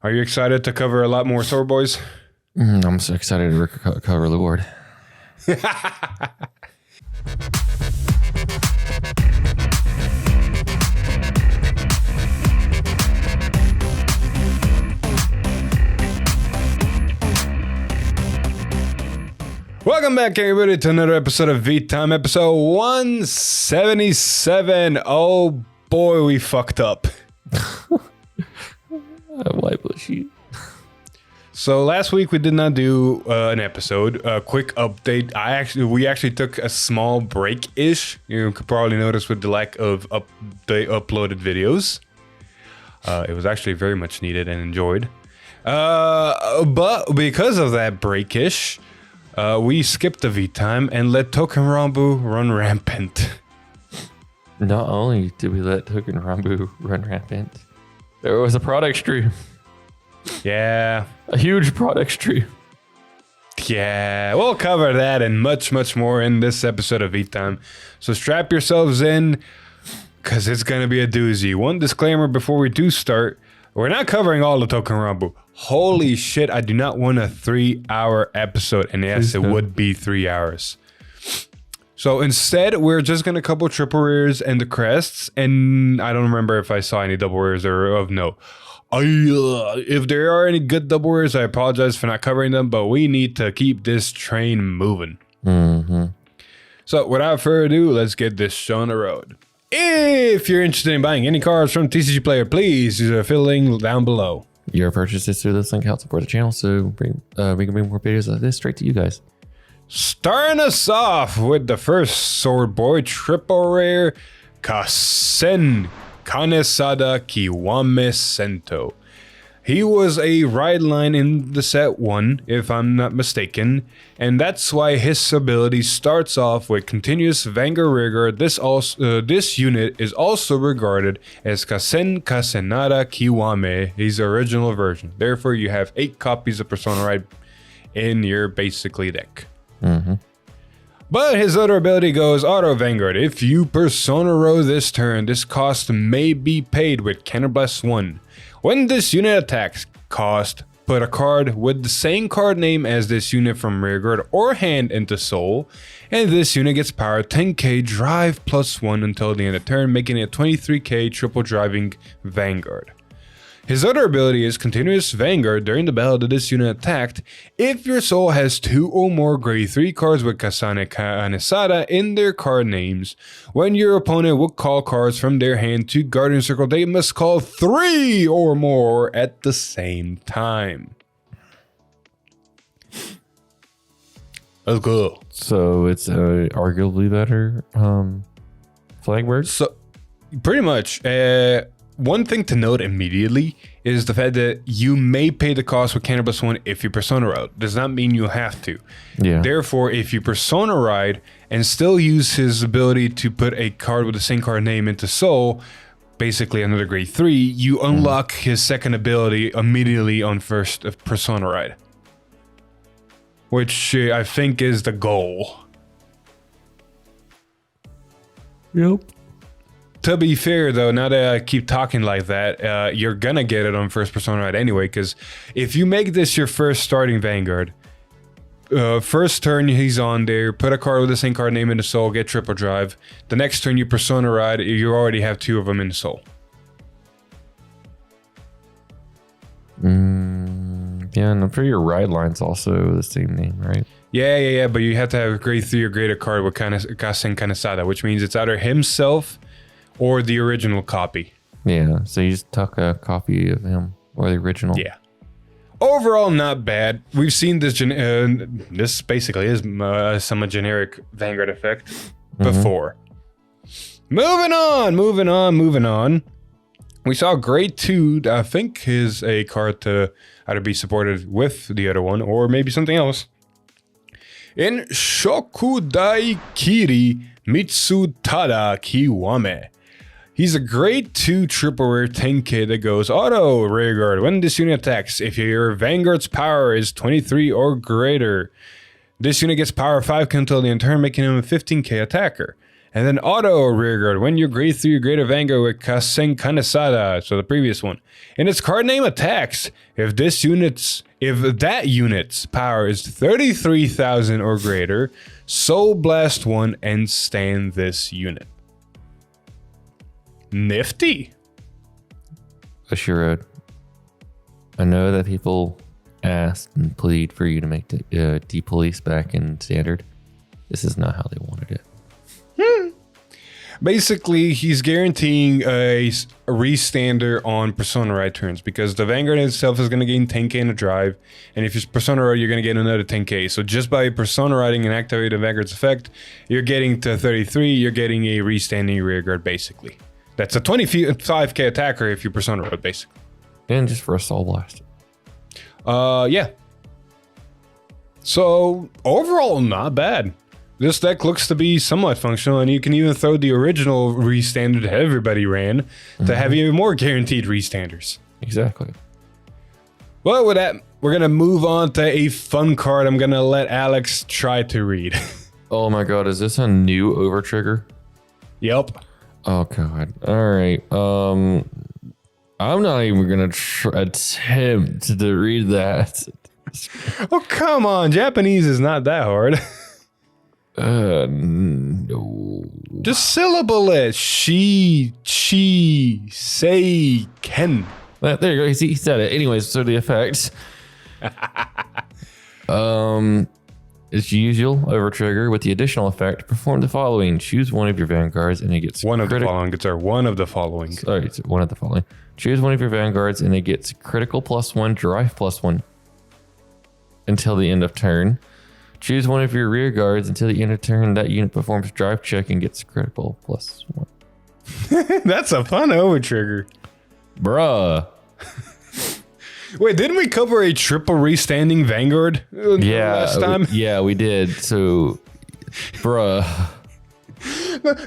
Are you excited to cover a lot more Sword Boys? I'm so excited to cover Lord. Welcome back, everybody, to another episode of V-Time, episode 177. Oh boy, we fucked up. Why was you? So last week we did not do an episode. A quick update. We actually took a small break-ish. You could probably notice with the lack of uploaded videos. It was actually very much needed and enjoyed. But because of that break-ish, we skipped the V-Time and let Token Rambu run rampant. Not only did we let Token Rambu run rampant, there was a product stream. Yeah. A huge product stream. Yeah, we'll cover that and much, much more in this episode of V-Time. So strap yourselves in, because it's going to be a doozy. One disclaimer before we do start. We're not covering all the Token Rambu. Holy shit, I do not want a 3-hour episode. And yes, it would be 3 hours. So instead, we're just going to couple triple rares and the crests. And I don't remember if I saw any double rares or of no. If there are any good double rares, I apologize for not covering them. But we need to keep this train moving. Mm-hmm. So without further ado, let's get this show on the road. If you're interested in buying any cards from TCG Player, please use the link down below. Your purchases through this link help support the channel, so we can bring more videos like this straight to you guys. Starting us off with the first Sword Boy triple rare, Kasen Kanesada Kiwame Sento. He was a ride line in the set 1, if I'm not mistaken, and that's why his ability starts off with continuous Vanguard rigor. This unit is also regarded as Kasen Kasenada Kiwame, his original version. Therefore, you have 8 copies of Persona Ride in your basically deck. Mm-hmm. But his other ability goes Auto Vanguard. If you Persona row this turn, this cost may be paid with Counterblast 1. When this unit attacks, put a card with the same card name as this unit from Rearguard or hand into Soul, and this unit gets power 10k drive plus 1 until the end of turn, making it 23k triple driving Vanguard. His other ability is Continuous Vanguard during the battle that this unit attacked. If your soul has 2 or more grade 3 cards with Kasane Kanesada in their card names, when your opponent will call cards from their hand to Guardian Circle, they must call 3 or more at the same time. Let's go. So it's arguably better flag word? So, pretty much. One thing to note immediately is the fact that you may pay the cost with Counterblast 1 if you Persona Ride. Does not mean you have to. Yeah. Therefore, if you Persona Ride and still use his ability to put a card with the same card name into Soul, basically another grade 3, you unlock his second ability immediately on first Persona Ride. Which I think is the goal. Yep. To be fair, though, now that I keep talking like that, you're gonna get it on first Persona Ride anyway, because if you make this your first starting Vanguard, first turn he's on there, put a card with the same card name in the Soul, get triple drive. The next turn you Persona Ride, you already have 2 of them in the Soul. Yeah, and I'm sure your ride line's also the same name, right? Yeah, but you have to have a grade 3 or greater card with Kasen Kanesada, which means it's either himself or the original copy. Yeah, so you just took a copy of him or the original. Yeah. Overall, not bad. We've seen this. This basically is some generic Vanguard effect before. Moving on. We saw grade 2. I think is a card to either be supported with the other one or maybe something else. In Shokudai Kiri Mitsutada Kiwame. He's a grade 2 triple rare 10k that goes Auto Rearguard. When this unit attacks, if your Vanguard's power is 23 or greater, this unit gets power 5 until the end of turn, making him a 15k attacker. And then auto rearguard. When you're grade 3 or greater Vanguard with Kasen Kanesada, so the previous one. And its card name attacks. If that unit's power is 33,000 or greater, Soul Blast 1 and stand this unit. Nifty. Assured. I know that people asked and plead for you to make de-police back in standard. This is not how they wanted it. Basically, he's guaranteeing a restander on Persona Ride turns because the Vanguard itself is going to gain 10k in a drive, and if it's Persona Ride, you're going to get another 10k. So just by Persona Riding and activating Vanguard's effect, you're getting to 33, you're getting a restanding rearguard, basically. That's a 25k attacker if you Persona Ride, basically. And just for a Soul Blast. Yeah. So, overall, not bad. This deck looks to be somewhat functional, and you can even throw the original restander that everybody ran to have even more guaranteed restanders. Exactly. Well, with that, we're going to move on to a fun card I'm going to let Alex try to read. Oh my god, is this a new overtrigger? Yep. Oh god. Alright. I'm not even going to attempt to read that. Oh, come on. Japanese is not that hard. No. Just syllable it. She, say, ken. There you go. He said it. Anyways, so the effects. As usual, overtrigger with the additional effect. Perform the following. Choose one of your vanguards and it gets one of the following. One of the following. Sorry, it's one of the following. Choose one of your vanguards and it gets critical +1, drive +1 until the end of turn. Choose one of your rear guards until the end of turn. That unit performs drive check and gets critical +1. That's a fun overtrigger. Bruh. Wait, didn't we cover a triple restanding Vanguard last time? Yeah, we did. So, bruh.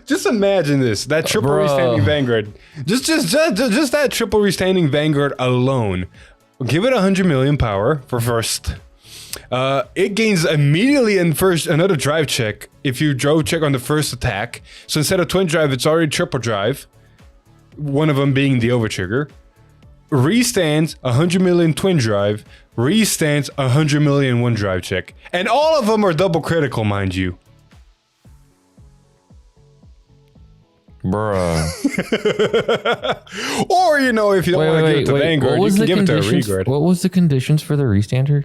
Just imagine this. That triple restanding Vanguard. Just that triple restanding Vanguard alone. Give it 100 million power for first. It gains immediately in first another drive check if you drove check on the first attack. So instead of twin drive, it's already triple drive. One of them being the overtrigger. Restands 100 million twin drive. Restands 100 million one drive check. And all of them are double critical, mind you. Bruh. Or, if you don't want to give it to Vanguard, you can give it to a Reguard. What was the conditions for the restander?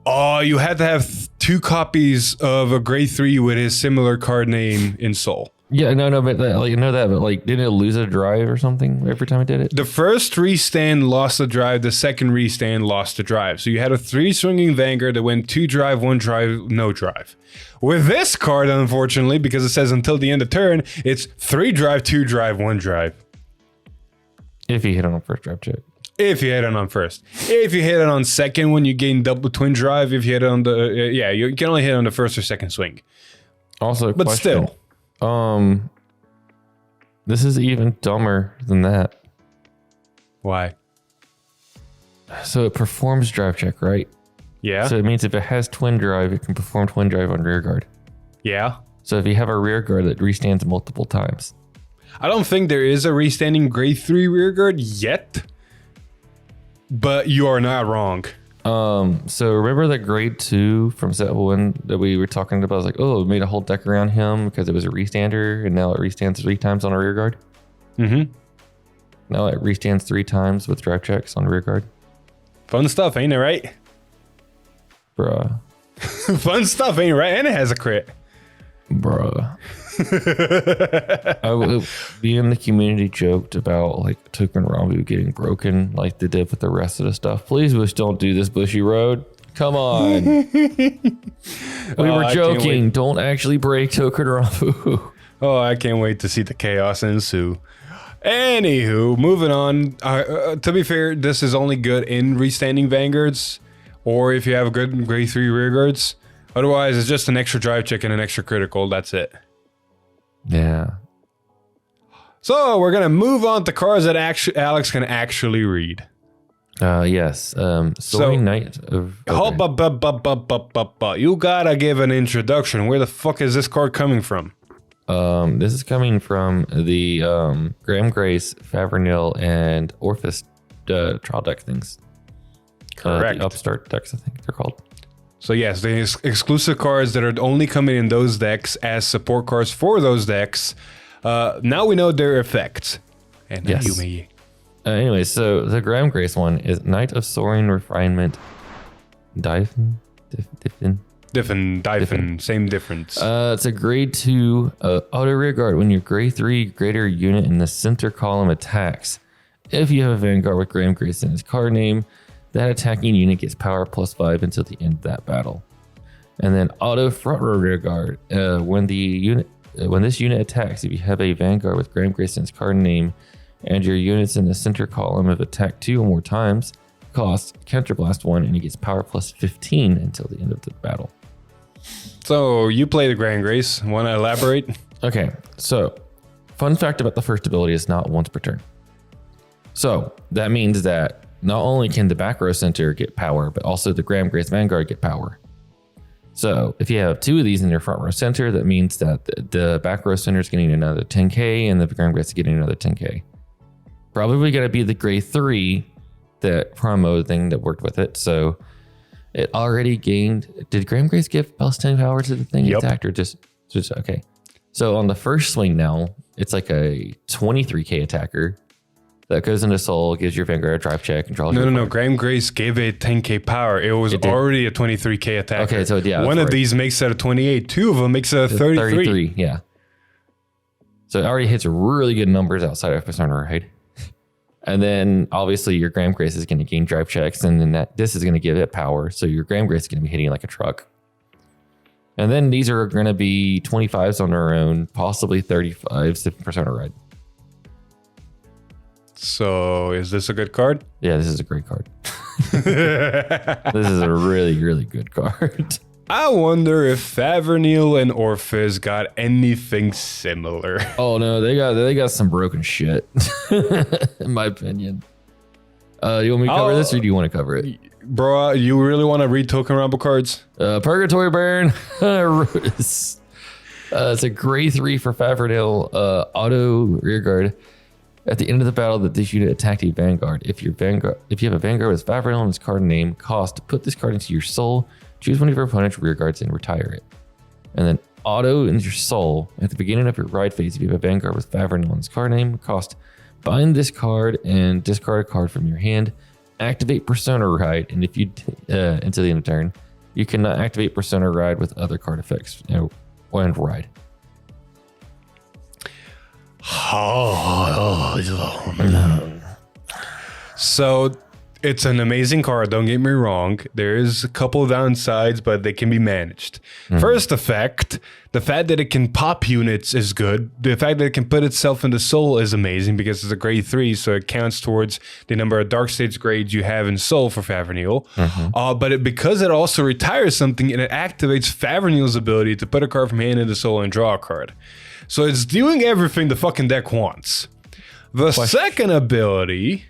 Oh, you had to have 2 copies of a grade 3 with his similar card name in Soul. Yeah, no, but didn't it lose a drive or something every time it did it? The first restand lost the drive, the second restand lost the drive. So you had a 3 swinging Vanguard that went 2 drive, 1 drive, no drive. With this card, unfortunately, because it says until the end of turn, it's 3 drive, 2 drive, 1 drive. If you hit on a first drive check. If you hit it on first. If you hit it on second one, you gain double twin drive. If you hit it on the... you can only hit on the first or second swing. Also, but question, still. This is even dumber than that. Why? So it performs drive check, right? Yeah. So it means if it has twin drive, it can perform twin drive on rear guard. Yeah. So if you have a rear guard that restands multiple times. I don't think there is a restanding grade 3 rear guard yet. But you are not wrong. So remember that grade 2 from set 1 that we were talking about? I was like, oh, it made a whole deck around him because it was a restander, and now it restands 3 times on a rear guard. Mm-hmm. Now it restands 3 times with drive checks on rear guard. Fun stuff, ain't it, right? Bruh. Fun stuff, ain't it, right? And it has a crit. Bruh. Me and the community joked about Token Rambu getting broken like they did with the rest of the stuff. Please, Bush, don't do this, Bushy Road. Come on. We were joking. Don't actually break Token Rambu. Oh, I can't wait to see the chaos ensue. Anywho, moving on. To be fair, this is only good in restanding Vanguards or if you have good grade 3 rear guards. Otherwise, it's just an extra drive check and an extra critical. That's it. Yeah. So we're gonna move on to cards that Alex can actually read. Yes. Soaring Knight of... Okay. You gotta give an introduction. Where the fuck is this card coming from? This is coming from the Graham Grace, Favernil, and Orphis trial deck things. Correct. The Upstart decks, I think they're called. So yes, the exclusive cards that are only coming in those decks as support cards for those decks. Now we know their effects. And now you may. Anyway, so the Graham Grace one is Knight of Soaring Refinement. Diphon? Same difference. It's a grade 2 auto rear guard. When your grade 3 greater unit in the center column attacks, if you have a Vanguard with Graham Grace in its card name, that attacking unit gets power +5 until the end of that battle. And then auto front row rear guard. When this unit attacks, if you have a Vanguard with Graham Grace in its card name, and your units in the center column have attacked 2 or more times, cost counterblast 1, and it gets power +15 until the end of the battle. So you play the Grand Grace. Want to elaborate? Okay, so fun fact about the first ability is not once per turn. So that means that not only can the back row center get power, but also the Graham Grace Vanguard get power. So if you have 2 of these in your front row center, that means that the back row center is getting another 10k and the Graham Grace is getting another 10k. Probably going to be the grade 3, that promo thing that worked with it. So it already gained. Did Graham Grace give +10 power to the thing it attacked, or just okay? So on the first swing now, it's like a 23k attacker that goes into soul, gives your Vanguard a drive check, and draws. No. Graham Grace gave it 10k power. It was already a 23k attacker. Okay, so yeah, one of these makes it a 28. 2 of them makes it a 33. Yeah. So it already hits really good numbers outside of Persona Ride. And then obviously your Graham Grace is going to gain drive checks, and then this is going to give it power. So your Graham Grace is going to be hitting like a truck. And then these are going to be 25s on their own, possibly 35s if Persona Ride. So is this a good card? Yeah, this is a great card. This is a really, really good card. I wonder if Favernil and Orphis got anything similar. Oh no, they got some broken shit, in my opinion. You want me to cover this, or do you want to cover it? Bro, you really want to read Token Rumble cards? Purgatory Baron. It's a grade 3 for Favernil, auto rearguard. At the end of the battle that this unit attacked a Vanguard, if you have a Vanguard with Favernil in its card name, cost, put this card into your soul, choose one of your opponent's rear guards and retire it. And then auto into your soul. At the beginning of your ride phase, if you have a Vanguard with Favernil in its card name, cost, bind this card and discard a card from your hand. Activate Persona Ride, and if you until the end of turn, you cannot activate Persona Ride with other card effects and ride. So it's an amazing card, don't get me wrong. There's a couple of downsides, but they can be managed. First effect, the fact that it can pop units is good. The fact that it can put itself into soul is amazing because it's a grade 3, so it counts towards the number of Dark States grades you have in soul for Favernil. But because it also retires something, and it activates Favernil's ability to put a card from hand into soul and draw a card. So it's doing everything the fucking deck wants. The second ability...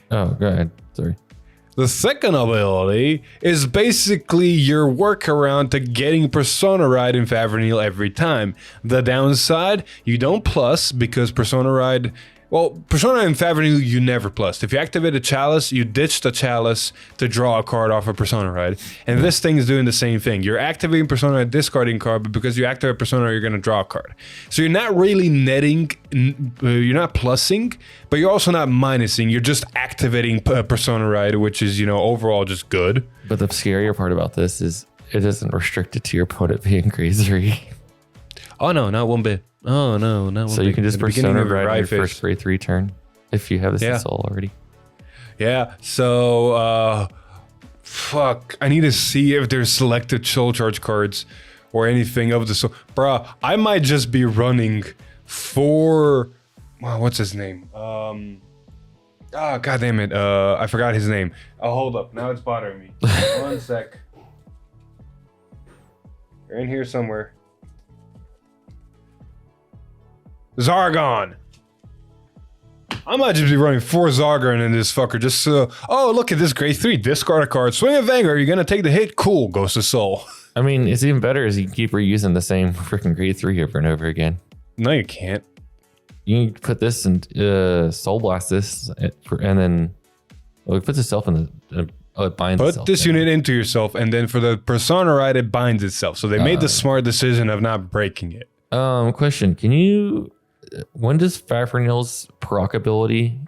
Oh, go ahead. Sorry. The second ability is basically your workaround to getting Persona Ride in Favernil every time. The downside, you don't plus because Persona Ride... Well, Persona and Favernil, you never plus. If you activate a Chalice, you ditch the Chalice to draw a card off a Persona Ride. And this thing is doing the same thing. You're activating Persona and discarding card, but because you activate Persona, you're going to draw a card. So you're not really netting, you're not plussing, but you're also not minusing. You're just activating Persona Ride, which is, overall just good. But the scarier part about this is it isn't restricted to your opponent being grade 3. Oh, no, not one bit. Oh, no, not one So bit. you can just Persona Ride your first grade 3 turn if you have this in soul already. Yeah, so, fuck. I need to see if there's selected soul charge cards or anything of the soul. Bruh, I might just be running for... what's his name? God damn it. I forgot his name. Oh, hold up. Now it's bothering me. 1 sec. You're in here somewhere. I might just be running 4 Zargarn in this fucker just so, oh, look at this grade 3, discard a card, swing a Vanguard, you're going to take the hit, cool, Ghost of Soul. I mean, it's even better as you keep reusing the same freaking grade 3 over and over again. No, you can't. You can put this and Soul Blast this, and then it puts itself in the... it binds Put itself. this unit into yourself, and then for the Persona ride, it binds itself. So they made the smart decision of not breaking it. Question, can you... When does Fafnir's proc ability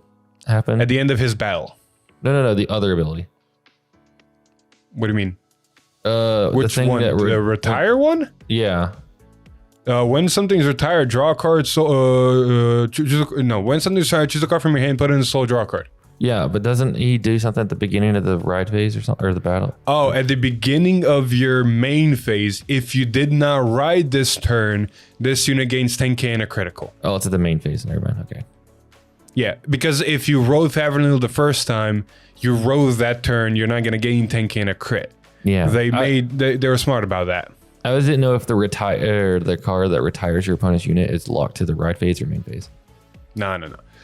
happen? At the end of his battle. No, the other ability. What do you mean? Which one? The retire one? Yeah. When something's retired, draw a card. When something's retired, choose a card from your hand, put it in the soul, draw a card. Yeah, but doesn't he do something at the beginning of the ride phase or something, or the battle? Oh, at the beginning of your main phase, if you did not ride this turn, this unit gains 10k and a critical. Oh, it's at the main phase. Never mind. Okay. Yeah, because if you rode Fafnir the first time, you rode that turn, you're not going to gain 10k and a crit. Yeah. They were smart about that. I didn't know if the card that retires your opponent's unit is locked to the ride phase or main phase. No.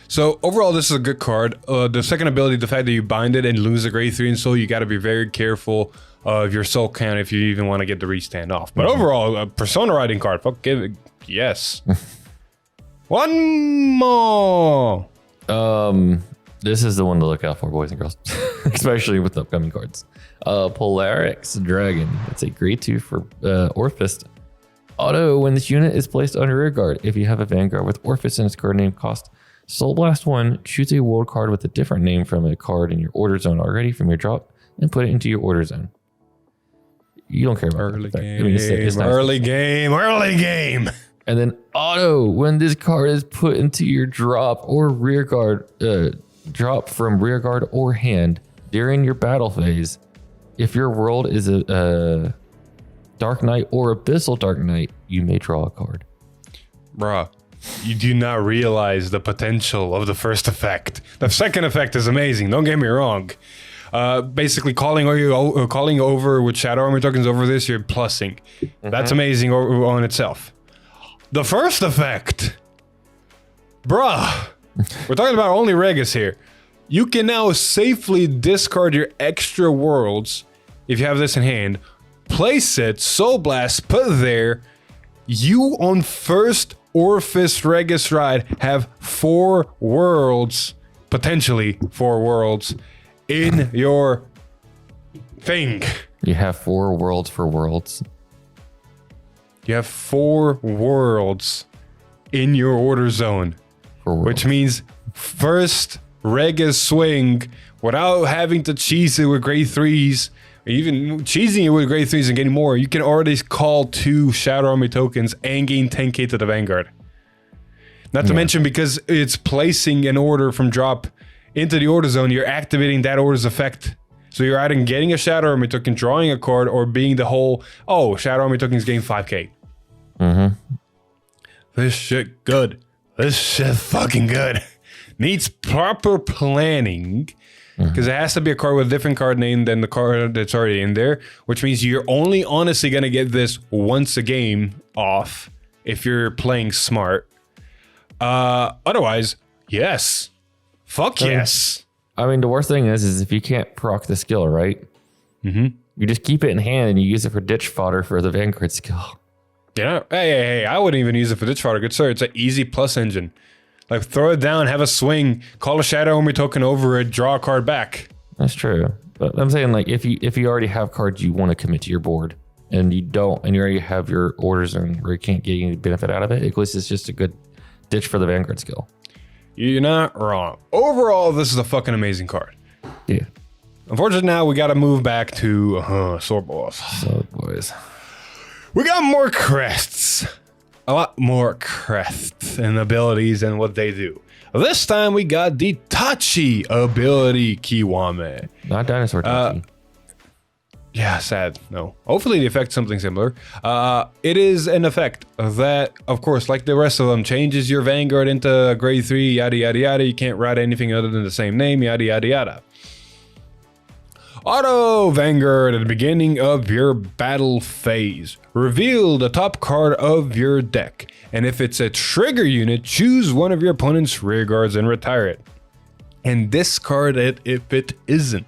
So overall, this is a good card. The second ability, the fact that you bind it and lose a grade 3 in soul, you got to be very careful of your soul count if you even want to get the restand off. But overall, a Persona riding card. Fuck, give it. Yes. One more. This is the one to look out for, boys and girls, especially with the upcoming cards. Polarix Dragon. It's a grade 2 for Orphist. Auto, when this unit is placed under rear guard, if you have a Vanguard with Orphist in its card name cost, Soul Blast 1, shoots a world card with a different name from a card in your order zone already from your drop and put it into your order zone. You don't care about early that. game. I mean, it's nice. Early game. And then auto, when this card is put into your drop or rear guard, drop from rear guard or hand during your battle phase, if your world is a Dark Knight or Abyssal Dark Knight, you may draw a card. Bruh. You do not realize the potential of the first effect. The second effect is amazing. Don't get me wrong. Basically, calling over with Shadow Armor tokens over this, you're plussing. That's amazing on itself. The first effect, bruh. We're talking about only Regus here. You can now safely discard your extra worlds if you have this in hand. Place it, Soul Blast, put there. You on first Orphist Regus ride have 4 worlds, potentially 4 worlds, in your thing. You have 4 worlds for worlds. You have 4 worlds in your order zone, which means first Regus swing without having to cheese it with grade 3s. Even cheesing it with grade 3s and getting more, you can already call 2 Shadow Army tokens and gain 10k to the Vanguard. Not to mention, because it's placing an order from drop into the order zone, you're activating that order's effect. So you're either getting a Shadow Army token, drawing a card, or being the whole, oh, Shadow Army tokens gain 5k. This shit good. This shit fucking good. Needs proper planning. Because it has to be a card with a different card name than the card that's already in there, which means you're only honestly going to get this once a game off if you're playing smart. Otherwise, yes. Fuck yes. I mean, the worst thing is if you can't proc the skill, right? You just keep it in hand and you use it for ditch fodder for the Vanguard skill. Yeah. Hey, I wouldn't even use it for ditch fodder. Good sir, it's an easy plus engine. Like, throw it down, have a swing, call a Shadow Army token over it, draw a card back. That's true. But I'm saying, like, if you already have cards you want to commit to your board, and you don't, and you already have your order zone where you can't get any benefit out of it, at least it's just a good ditch for the Vanguard skill. You're not wrong. Overall, this is a fucking amazing card. Yeah. Unfortunately, now we got to move back to Sword Boys. So, boys. We got more crests. A lot more crests and abilities and what they do. This time we got the Tachi ability Kiwame. Not Dinosaur Tachi. Yeah, sad. No. Hopefully the effect's something similar. It is an effect that, of course, like the rest of them, changes your Vanguard into grade 3, yada, yada, yada. You can't write anything other than the same name, yada, yada, yada. Auto Vanguard at the beginning of your battle phase. Reveal the top card of your deck. And if it's a trigger unit, choose one of your opponent's rear guards and retire it. And discard it if it isn't.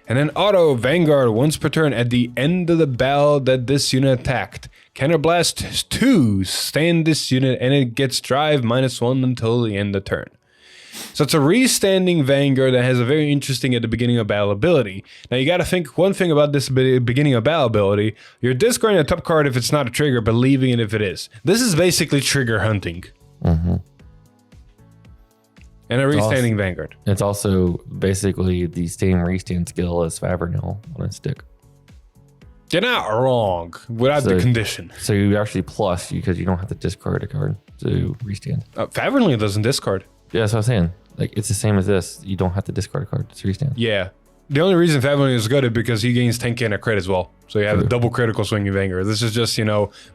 And then Auto Vanguard once per turn at the end of the battle that this unit attacked. Counterblast 2, stand this unit and it gets drive -1 until the end of turn. So it's a restanding Vanguard that has a very interesting at the beginning of battle ability. Now you gotta think one thing about this beginning of battle ability. You're discarding a top card if it's not a trigger, but leaving it if it is. This is basically trigger hunting. Mm-hmm. And a restanding Vanguard. It's also basically the same restand skill as Favernil on its stick. You're not wrong without the condition. So you actually plus because you don't have to discard a card to restand. Favernil doesn't discard. Yeah, that's what I'm saying. Like it's the same as this. You don't have to discard a card to restand. Yeah. The only reason Favernil is good is because he gains 10k and a crit as well. So you have a double critical swinging Vanguard. This is just,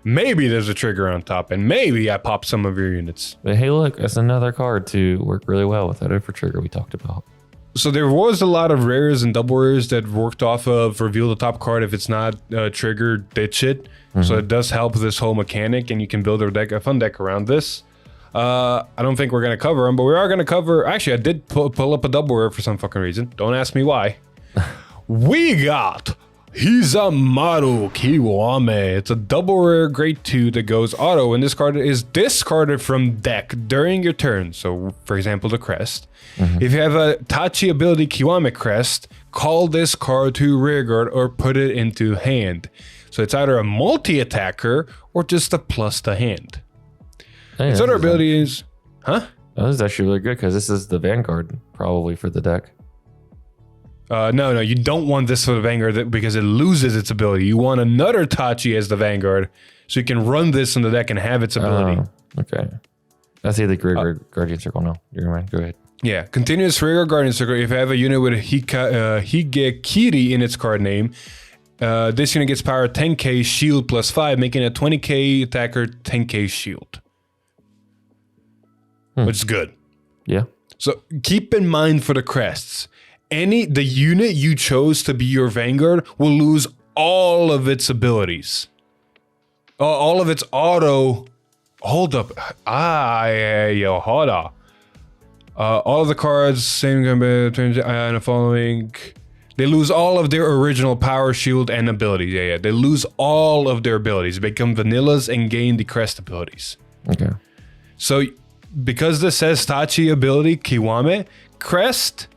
maybe there's a trigger on top and maybe I pop some of your units. But hey, look, that's another card to work really well with that over trigger we talked about. So there was a lot of rares and double rares that worked off of reveal the top card if it's not triggered, ditch it. Mm-hmm. So it does help this whole mechanic and you can build a fun deck around this. I don't think we're going to cover them, but we are going to cover... Actually, I did pull up a double rare for some fucking reason. Don't ask me why. We got Hizamaru Kiwame. It's a double rare grade 2 that goes auto when this card is discarded from deck during your turn. So, for example, the crest. Mm-hmm. If you have a Tachi ability Kiwame crest, call this card to rearguard or put it into hand. So it's either a multi-attacker or just a plus to hand. Hey, its other ability is... Huh? Oh, this is actually really good because this is the Vanguard probably for the deck. No, you don't want this for the Vanguard because it loses its ability. You want another Tachi as the Vanguard so you can run this in the deck and have its ability. Okay. I see the Guardian Circle now. You're right. Go ahead. Yeah, continuous rear Guardian Circle. If you have a unit with Higekiri in its card name, this unit gets power 10k shield plus 5, making a 20k attacker 10k shield. Which is good. Yeah. So keep in mind for the crests, the unit you chose to be your Vanguard will lose all of its abilities. All of its auto. Hold up. Hold on. All of the cards, same and the following. They lose all of their original power, shield, and abilities. Yeah. They lose all of their abilities. They become vanillas and gain the crest abilities. Okay. So, because this says Tachi ability, Kiwame, crest,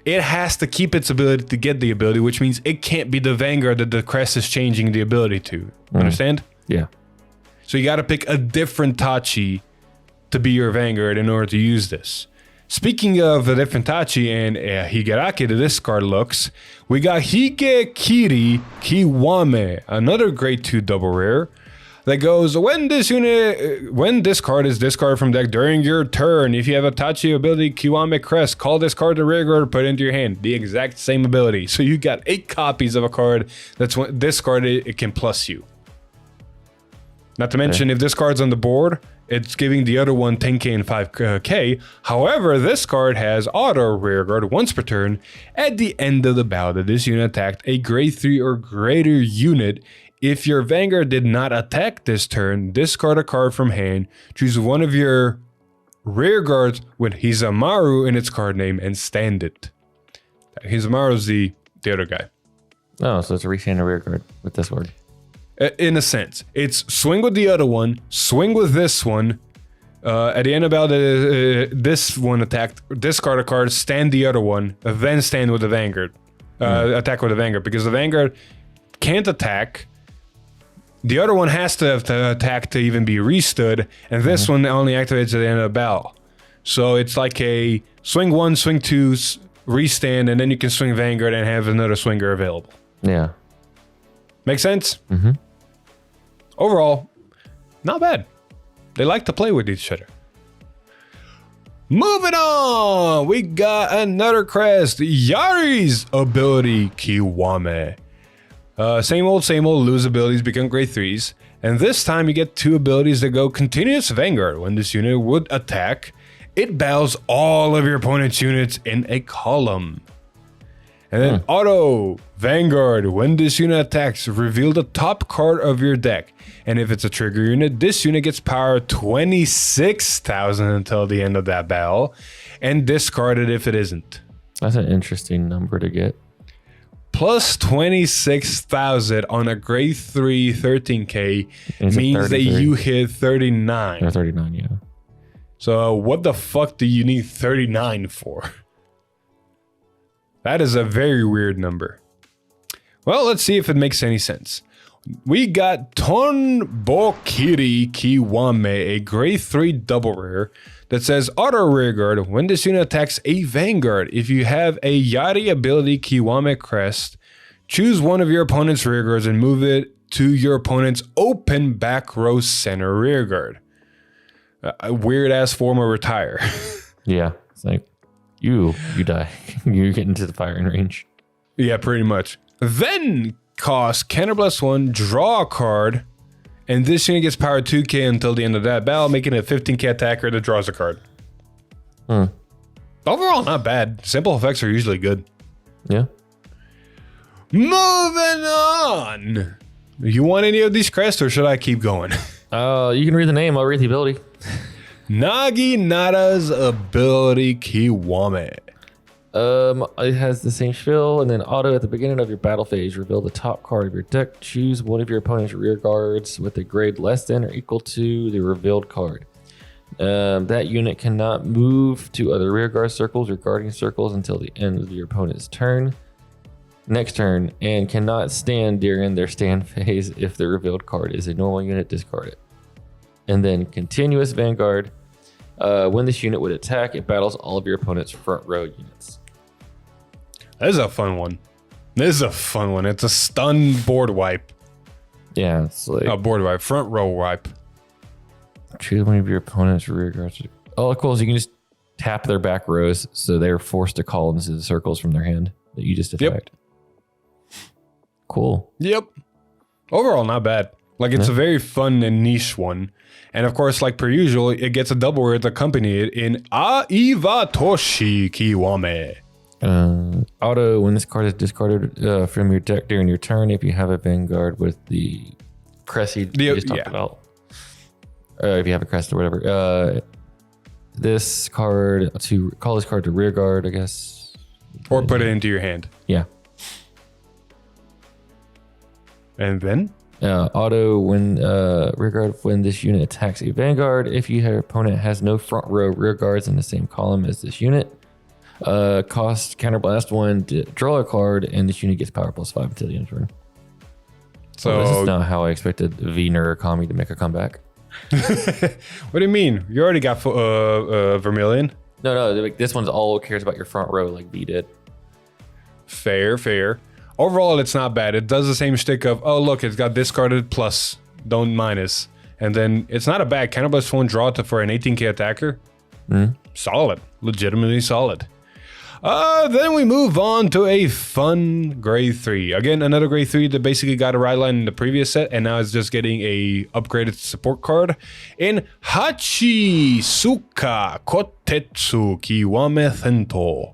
it has to keep its ability to get the ability, which means it can't be the Vanguard that the crest is changing the ability to. Understand? Yeah. So you got to pick a different Tachi to be your Vanguard in order to use this. Speaking of a different Tachi and Higaraki, this card looks, we got Higekiri Kiwame, another grade 2 double rare. That goes, when this card is discarded from deck during your turn, if you have a Tachi ability Kiwame Crest, call this card to rearguard, put it into your hand. The exact same ability. So you got 8 copies of a card that's discarded, it can plus you. Not to mention, if this card's on the board, it's giving the other one 10k and 5k. However, this card has auto rearguard once per turn. At the end of the battle, this unit attacked a grade 3 or greater unit. If your Vanguard did not attack this turn, discard a card from hand, choose one of your rear guards with Hizamaru in its card name, and stand it. Hizamaru's the other guy. Oh, so it's a restand a rear guard with this word. In a sense. It's swing with the other one, swing with this one. At the end of battle, this one attacked, discard a card, stand the other one, then stand with the Vanguard. Attack with the Vanguard, because the Vanguard can't attack. The other one has to have to attack to even be restood, and this one only activates at the end of the battle. So it's like a swing 1, swing 2, restand, and then you can swing Vanguard and have another swinger available. Yeah. Make sense? Mm-hmm. Overall, not bad. They like to play with each other. Moving on, we got another crest, Yari's ability Kiwame. Same old, lose abilities, become grade 3s. And this time you get 2 abilities that go continuous Vanguard. When this unit would attack, it battles all of your opponent's units in a column. And then auto Vanguard. When this unit attacks, reveal the top card of your deck. And if it's a trigger unit, this unit gets power 26,000 until the end of that battle, and discard it if it isn't. That's an interesting number to get. Plus 26,000 on a grade 3 13k means that you hit 39. Or 39, yeah. So what the fuck do you need 39 for? That is a very weird number. Well, let's see if it makes any sense. We got Tonbokiri Kiwame, a grade 3 double rare that says auto rearguard. When this unit attacks a Vanguard, if you have a Yari ability Kiwame crest, choose one of your opponent's rearguards and move it to your opponent's open back row center rearguard. A weird ass form of retire. Yeah, it's like you die. You get into the firing range. Yeah, pretty much. Then cost Counterblast 1, draw a card, and this unit gets power 2k until the end of that battle, making it a 15k attacker that draws a card. Overall, not bad. Simple effects are usually good. Yeah. Moving on. You want any of these crests, or should I keep going? You can read the name. I'll read the ability. Naginata's ability Kiwame. It has the same spiel, and then auto at the beginning of your battle phase, reveal the top card of your deck. Choose one of your opponent's rear guards with a grade less than or equal to the revealed card. That unit cannot move to other rear guard circles or guarding circles until the end of your opponent's next turn, and cannot stand during their stand phase. If the revealed card is a normal unit, discard it. And then continuous Vanguard. When this unit would attack, it battles all of your opponent's front row units. This is a fun one. It's a stun board wipe. Yeah, it's like Board wipe, front row wipe. choose one of your opponent's rear guards. Oh, cool. So you can just tap their back rows so they're forced to call into the circles from their hand that you just attacked. Yep. Cool. Yep. Overall, not bad. Like, it's a very fun and niche one. And of course, like per usual, it gets a double word accompanied in Aivatoshi Kiwame. Auto, when this card is discarded from your deck during your turn, if you have a Vanguard with the Cressy you just talked about. If you have a crest or whatever. This card, to call this card to rear guard, I guess. Or put it into your hand. Yeah. And then? Auto, when rear guard, when this unit attacks a Vanguard, if your opponent has no front row rear guards in the same column as this unit, cost Counterblast 1, draw a card, and this unit gets power +5 until the end of turn. So this is not how I expected V-Ner Kami to make a comeback. What do you mean? You already got Vermilion? No, like, this one's all cares about your front row like V did. Fair. Overall, it's not bad. It does the same shtick of, oh, look, it's got discarded plus, don't minus. And then it's not a bad Counterblast 1 draw for an 18k attacker. Solid. Legitimately solid. Then we move on to a fun grade 3. Again, another grade 3 that basically got a ride line in the previous set, and now it's just getting a upgraded support card in Hachisuka Kotetsu Kiwame Sento.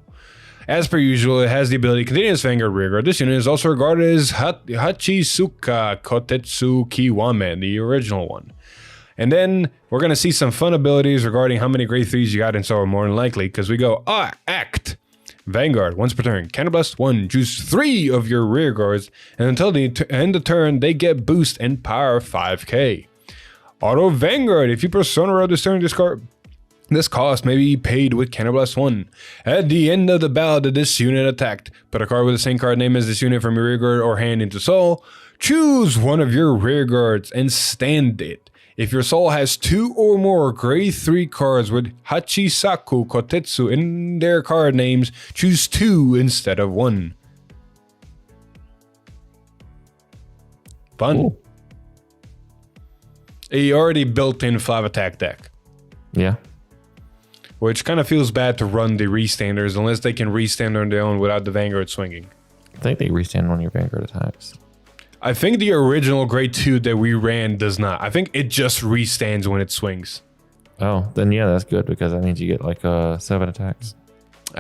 As per usual, it has the ability Continuous Vanguard Rearguard. This unit is also regarded as Hachisuka Kotetsu Kiwame, the original one. And then we're going to see some fun abilities regarding how many grade 3s you got, and so more than likely, because we go Act Vanguard once per turn. Counterblast 1, choose 3 of your rear guards, and until the end of turn, they get boost and power 5k. Auto Vanguard, if you persona roll this turn, discard. This cost may be paid with Counterblast 1. At the end of the battle that this unit attacked, put a card with the same card name as this unit from your rear guard or hand into soul. Choose one of your rear guards and stand it. If your soul has 2 or more grade 3 cards with Hachisaku Kotetsu in their card names, choose 2 instead of 1. Fun. Cool. A already built-in 5 attack deck. Yeah. Which kind of feels bad to run the restanders unless they can restand on their own without the Vanguard swinging. I think they restand on your Vanguard attacks. I think the original grade 2 that we ran does not. I think it just restands when it swings. Oh, then yeah, that's good because that means you get like 7 attacks.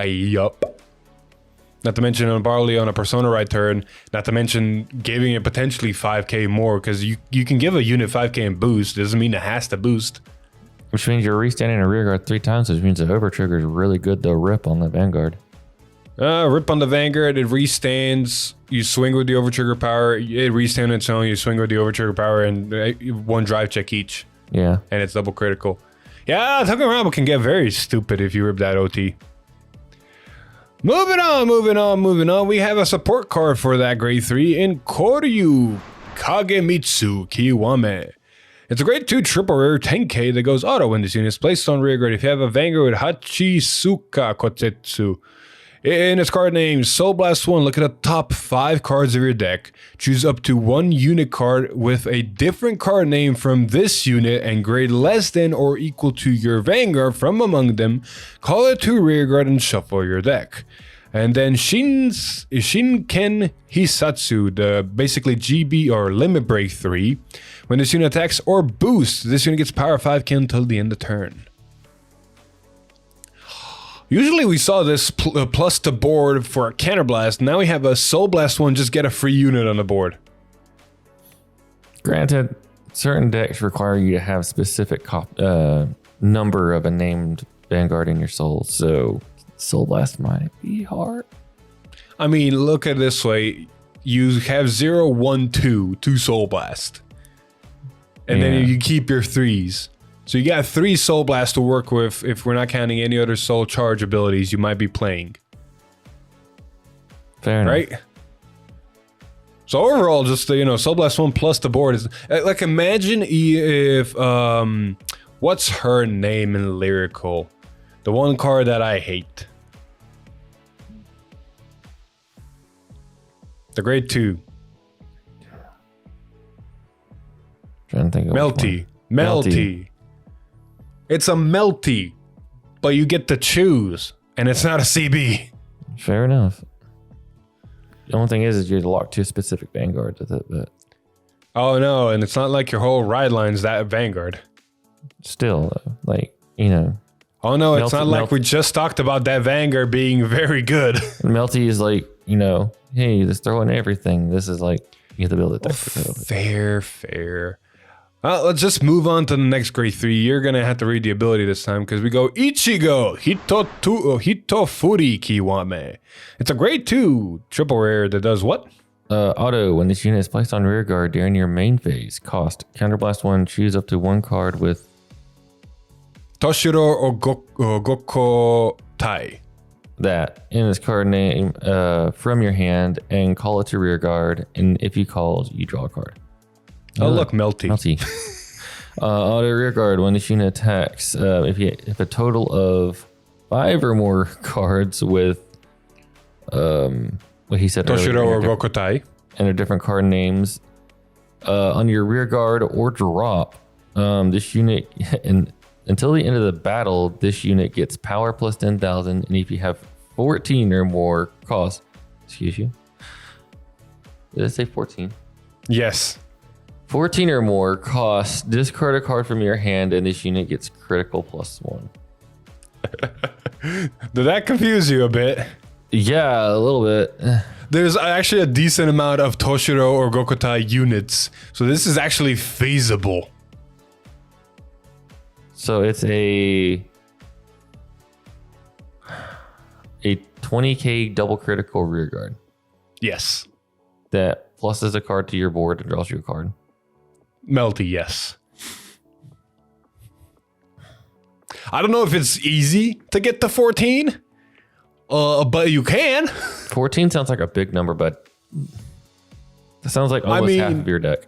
Yup. Not to mention on Barley on a Persona right turn. Not to mention giving it potentially 5k more, because you can give a unit 5k in boost. Doesn't mean it has to boost. Which means you're restanding a rear guard 3 times, which means the over trigger is really good to rip on the Vanguard. Rip on the Vanguard, it restands, you swing with the overtrigger power, it restands on its own, you swing with the overtrigger power, and 1 drive check each. Yeah. And it's double critical. Yeah, Tucking Rumble can get very stupid if you rip that OT. Moving on. We have a support card for that grade 3 in Koryu Kagemitsu Kiwame. It's a grade 2 triple rare 10k that goes auto when this unit is placed on rear guard if you have a Vanguard with Hachisuka Kotetsu. In its card name, Soul Blast 1, look at the top 5 cards of your deck. Choose up to 1 unit card with a different card name from this unit and grade less than or equal to your Vanguard from among them. Call it to rear guard and shuffle your deck. And then Shinken Hisatsu, the basically GB or Limit Break 3. When this unit attacks or boosts, this unit gets power 5k until the end of turn. Usually we saw this plus the board for a Counterblast. Now we have a Soul Blast 1, just get a free unit on the board. Granted, certain decks require you to have specific number of a named Vanguard in your soul, so Soul Blast might be hard. I mean, look at it this way. You have 0, 1, 2 Soul Blast. And then you keep your 3s. So you got 3 Soul Blast to work with if we're not counting any other Soul Charge abilities you might be playing. Fair enough. Right? So overall, just, Soul Blast 1 plus the board is... Like, imagine if... what's her name in Lyrical? The one card that I hate. The grade 2. Trying to think of Melty. It's a Melty, but you get to choose, and it's not a CB. Fair enough. The only thing is you're locked to a specific Vanguard with it, but... Oh no, and it's not like your whole ride line's that Vanguard. Still, like, Oh no, it's not like we just talked about that Vanguard being very good. Melty is like, hey, just throw in everything. This is like, you have to build it. Fair. Well, let's just move on to the next grade 3. You're going to have to read the ability this time because we go Ichigo Hitofuri Kiwame. It's a grade 2 triple rare that does what? Auto, when this unit is placed on rear guard during your main phase, cost Counterblast 1, choose up to 1 card with Toshiro Ogoko Tai. That in its card name from your hand and call it to rear guard. And if you called, you draw a card. Oh, look, Melty. Auto rear guard, when this unit attacks, if a total of 5 or more cards with what he said Toshiro or Gokotai and their different card names on your rear guard or drop, this unit until the end of the battle, this unit gets power plus 10,000, and if you have 14 or more cost, excuse you, did I say 14? Yes. 14 or more cost, discard a card from your hand, and this unit gets critical plus 1. Did that confuse you a bit? Yeah, a little bit. There's actually a decent amount of Toshiro or Gokotai units, so this is actually feasible. So it's a 20k double critical rear guard. Yes. That pluses a card to your board and draws you a card. Melty, yes. I don't know if it's easy to get to 14, but you can. 14 sounds like a big number, but that sounds like almost half of your deck.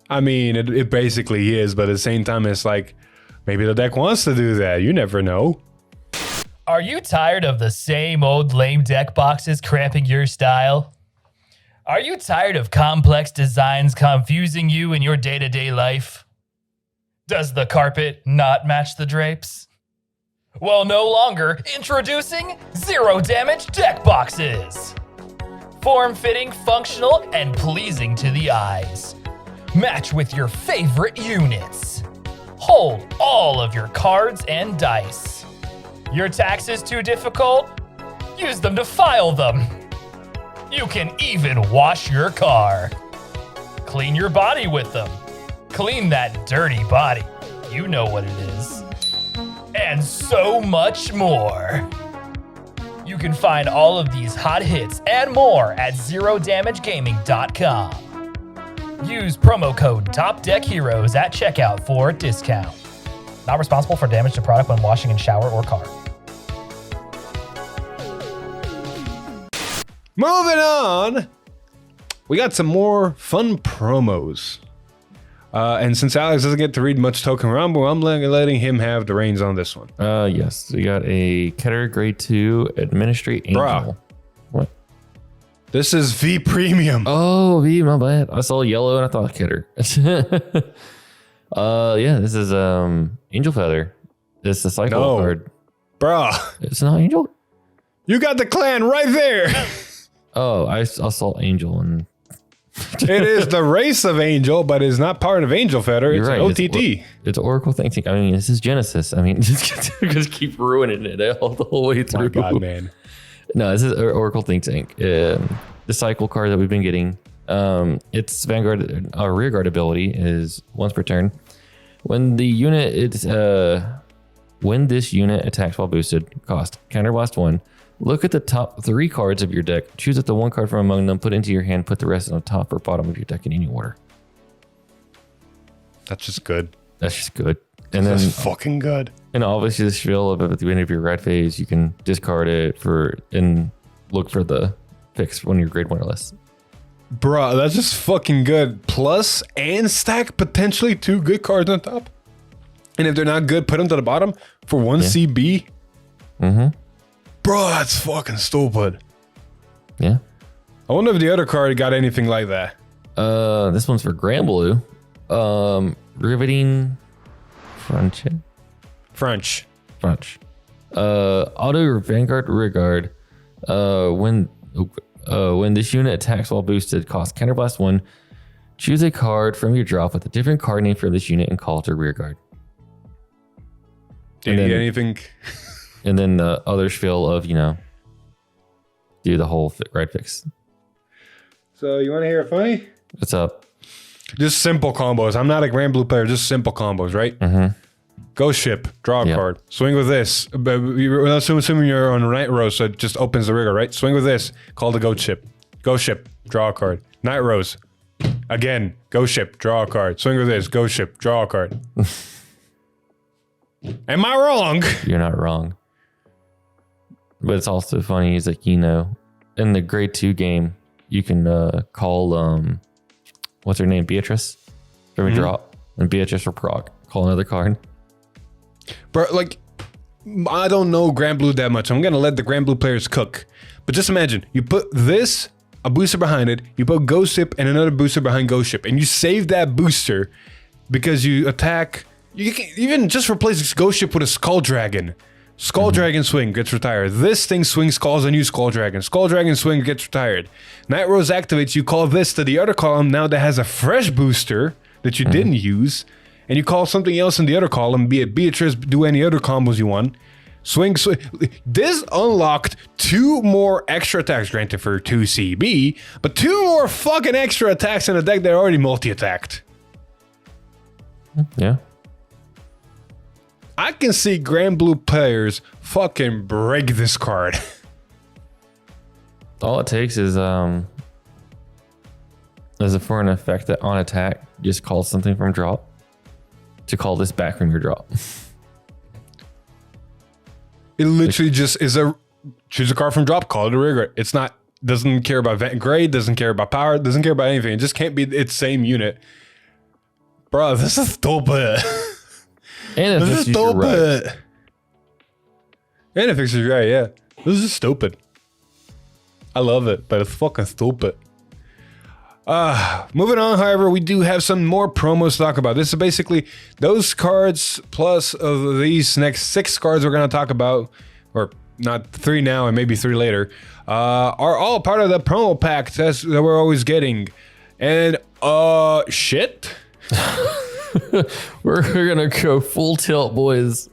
I mean, it basically is, but at the same time, it's like, maybe the deck wants to do that. You never know. Are you tired of the same old lame deck boxes cramping your style? Are you tired of complex designs confusing you in your day-to-day life? Does the carpet not match the drapes? Well, no longer. Introducing Zero Damage Deck Boxes. Form-fitting, functional, and pleasing to the eyes. Match with your favorite units. Hold all of your cards and dice. Your taxes too difficult? Use them to file them. You can even wash your car. Clean your body with them. Clean that dirty body. You know what it is. And so much more. You can find all of these hot hits and more at ZeroDamageGaming.com. Use promo code TopDeckHeroes at checkout for a discount. Not responsible for damage to product when washing in shower or car. Moving on, we got some more fun promos. And since Alex doesn't get to read much Token Rumble, I'm letting him have the reins on this one. Yes, we got a Keter Grade 2 Administrate Angel. Bruh. What? This is V Premium. Oh, V, my bad. I saw yellow and I thought Keter. Yeah, this is Angel Feather. It's the cycle card. Bruh. It's not Angel? You got the clan right there. Oh, I saw Angel and It is the race of Angel, but it's not part of Angel Feather. It's right. an OTT. It's Oracle Think Tank. I mean, this is Genesis. I mean, just keep ruining it the whole way through. My God, man. No, this is Oracle Think Tank. The cycle card that we've been getting. Its Vanguard rearguard ability is once per turn. When the unit when this unit attacks while boosted, cost Counterblast 1. Look at the top 3 cards of your deck. Choose up the 1 card from among them, put it into your hand, put the rest on the top or bottom of your deck in any order. That's just good. That's just good. And That's then fucking good. and obviously the spiel of at the end of your red phase, you can discard it and look for the fix when you're grade 1 or less. Bruh, that's just fucking good. Plus, and stack potentially 2 good cards on top. And if they're not good, put them to the bottom for 1 CB. Mm-hmm. Bro, that's fucking stupid. Yeah. I wonder if the other card got anything like that. This one's for Granblue. Riveting French. Auto Vanguard Rearguard. When this unit attacks while boosted, cost Counterblast 1. Choose a card from your drop with a different card name for this unit and call it a Rearguard. Did you get anything? And then the other spiel of, do the whole right fix. So you want to hear it funny? What's up? Just simple combos. I'm not a Grand Blue player. Just simple combos, right? Mm-hmm. Go ship. Draw a card. Swing with this. Assuming you're on the night rose, so it just opens the rigger, right? Swing with this. Call the goat ship. Go ship. Draw a card. Night rose. Again. Go ship. Draw a card. Swing with this. Go ship. Draw a card. Am I wrong? You're not wrong. But it's also funny is like, in the grade 2 game, you can call, what's her name? Beatrice. From a drop. And Beatrice will proc. Call another card. Bro, like, I don't know Grand Blue that much. I'm going to let the Grand Blue players cook. But just imagine, you put this, a booster behind it, you put Ghost Ship and another booster behind Ghost Ship, and you save that booster because you attack. You can even just replace Ghost Ship with a Skull Dragon. Skull Dragon swing gets retired. This thing swings, calls a new Skull Dragon. Skull Dragon swing gets retired. Night Rose activates, you call this to the other column now that has a fresh booster that you didn't use. And you call something else in the other column, be it Beatrice, do any other combos you want. Swing. This unlocked 2 more extra attacks, granted for 2 CB, but 2 more fucking extra attacks in a deck that already multi-attacked. Yeah. I can see Grand Blue players fucking break this card. All it takes is for an effect that on attack just calls something from drop to call this back from your drop. It literally just is choose a card from drop, call it a rigger. It's not, doesn't care about grade, doesn't care about power, doesn't care about anything. It just can't be its same unit. Bro, this is stupid. And This is stupid. right. And it fixes your right, yeah. This is stupid. I love it, but it's fucking stupid. Moving on, however, we do have some more promos to talk about. This is basically those cards plus of these next 6 cards we're going to talk about, or not 3 now and maybe 3 later, are all part of the promo pack that we're always getting. And, shit. We're gonna go full tilt, boys.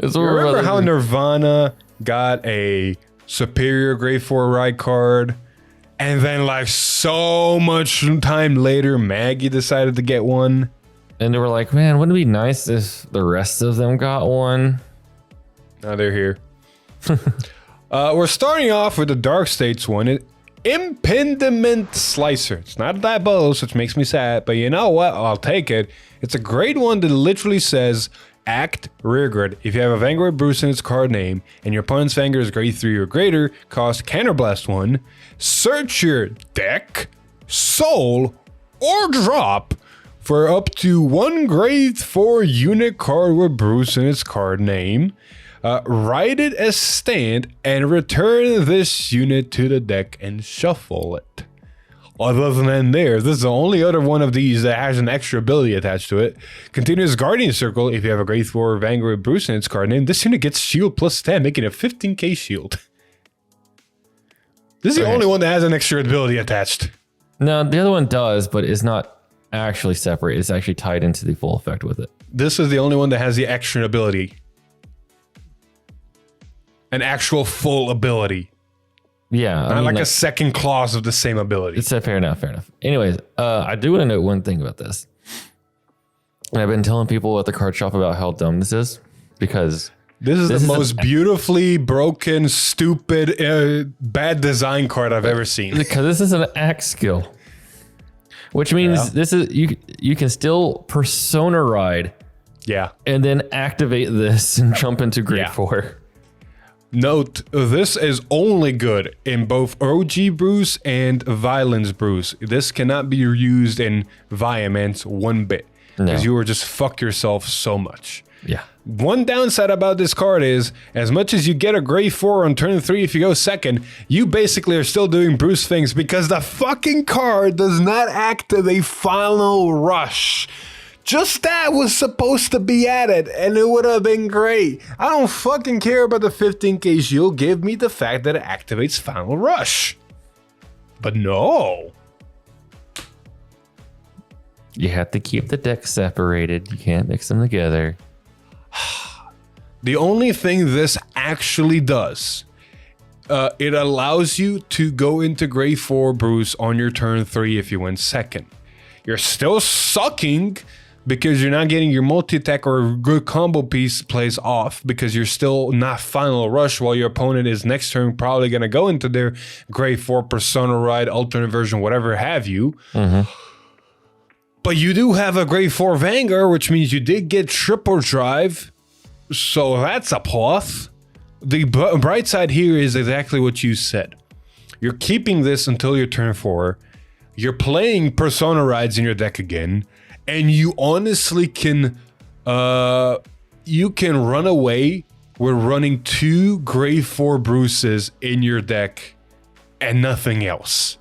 Remember how Nirvana got a superior grade 4 ride card. And then like so much time later, Maggie decided to get one. And they were like, man, wouldn't it be nice if the rest of them got one? Now they're here. We're starting off with the Dark States one. Impediment Slicer. It's not that close, which makes me sad, but you know what? I'll take it. It's a great one that literally says Act Rearguard. If you have a Vanguard Bruce in its card name and your opponent's Vanguard is grade 3 or greater, cost Counterblast 1, search your deck, soul, or drop for up to 1 grade 4 unit card with Bruce in its card name. Write it as stand and return this unit to the deck and shuffle it. Other than there, this is the only other one of these that has an extra ability attached to it. Continuous Guardian Circle. If you have a grade 4 Vanguard Bruce in its card name, this unit gets shield plus 10, making a 15k shield. This is the only one that has an extra ability attached. No, the other one does, but it's not actually separate. It's actually tied into the full effect with it. This is the only one that has the extra ability. An actual full ability. Yeah. Not like a second clause of the same ability. It's fair enough, fair enough. Anyways, I do want to note one thing about this. And I've been telling people at the card shop about how dumb this is, because this is the most beautifully broken, stupid, bad design card I've ever seen. Because this is an act skill, which means this is you can still persona ride, and then activate this and jump into grade 4. Note, this is only good in both OG Bruce and Violence Bruce. This cannot be used in Violence one bit, because you will just fuck yourself so much. Yeah. One downside about this card is, as much as you get a grade 4 on turn 3 if you go second, you basically are still doing Bruce things because the fucking card does not activate Final Rush. Just that was supposed to be added, and it would have been great. I don't fucking care about the 15k shield. Give me the fact that it activates Final Rush. But no. You have to keep the decks separated. You can't mix them together. The only thing this actually does, it allows you to go into grade 4 Bruce on your turn 3 if you win second. You're still sucking, because you're not getting your multi-attack or good combo piece plays off, because you're still not Final Rush while your opponent is next turn probably going to go into their grade 4 Persona Ride, alternate version, whatever have you. But you do have a grade 4 Vanguard, which means you did get triple drive. So that's a plus. The bright side here is exactly what you said. You're keeping this until your turn 4. You're playing Persona Rides in your deck again. And you honestly can, you can run away with running 2 grade 4 Bruces in your deck and nothing else.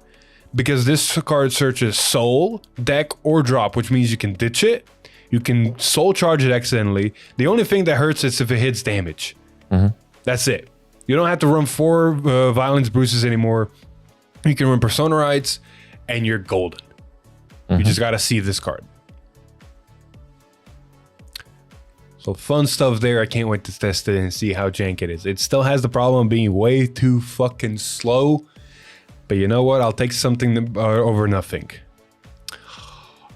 Because this card searches soul, deck, or drop, which means you can ditch it. You can soul charge it accidentally. The only thing that hurts is if it hits damage. That's it. You don't have to run 4 Violence Bruces anymore. You can run Persona Rides and you're golden. You just got to see this card. So fun stuff there. I can't wait to test it and see how jank it is. It still has the problem of being way too fucking slow. But you know what? I'll take something over nothing.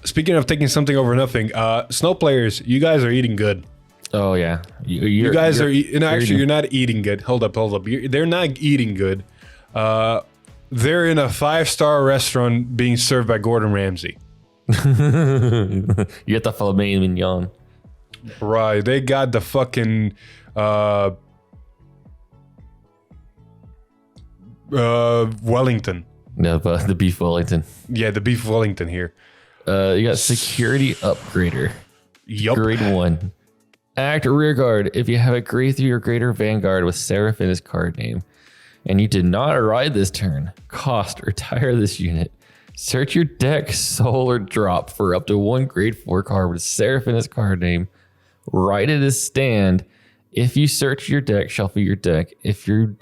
Speaking of taking something over nothing, Snow players, you guys are eating good. Oh yeah, you guys are actually you're not eating good. Hold up. They're not eating good. They're in a 5-star restaurant being served by Gordon Ramsay. You get the filet mignon. Right, they got the fucking Wellington. No, but the beef Wellington. Yeah, the beef Wellington here. You got security upgrader. Yup. Grade 1. Act Rearguard. If you have a grade 3 or greater Vanguard with Seraph in his card name, and you did not ride this turn, cost, retire this unit. Search your deck, soul, or drop for up to 1 grade 4 card with Seraph in his card name. Write it as stand. If you search your deck, shuffle your deck. If you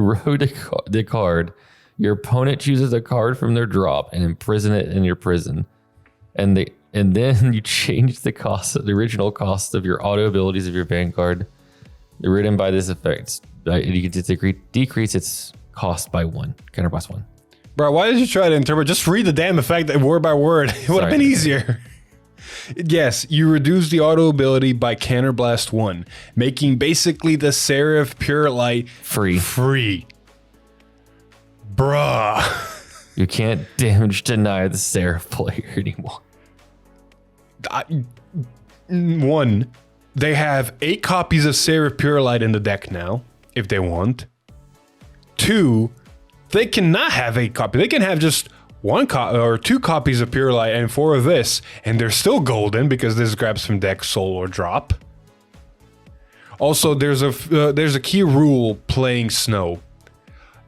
wrote the card, your opponent chooses a card from their drop and imprison it in your prison. And then you change the cost, the original cost of your auto abilities of your Vanguard written by this effect, you can decrease its cost by 1. Counterblast 1. Bro, why did you try to interpret? Just read the damn effect word by word. It would have been easier. Yes, you reduce the auto ability by Counterblast 1, making basically the Seraph Pure Light free. Bruh. You can't damage deny the Seraph player anymore. 1, they have 8 copies of Seraph Pure Light in the deck now, if they want. 2, they cannot have 8 copies. They can have just 1 or 2 copies of Pure Light and 4 of this, and they're still golden because this grabs from deck, soul, or drop. Also, there's a key rule playing Snow.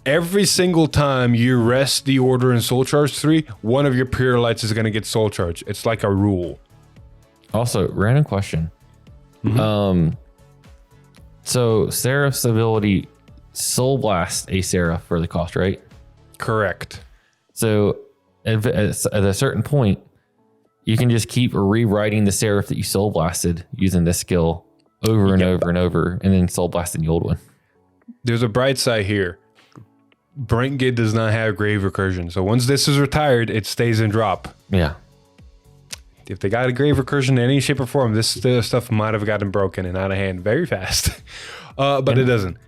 Every single time you rest the order in Soul Charge 3, one of your Pure Lights is going to get Soul Charge. It's like a rule. Also, random question. So Seraph's ability Soul Blast a Seraph for the cost, right? Correct. So at a certain point, you can just keep rewriting the Seraph that you Soul Blasted using this skill over and over and over, and then Soul Blasting the old one. There's a bright side here. Brentgate does not have grave recursion, so once this is retired, it stays in drop. Yeah. If they got a grave recursion in any shape or form, this stuff might have gotten broken and out of hand very fast. But it doesn't.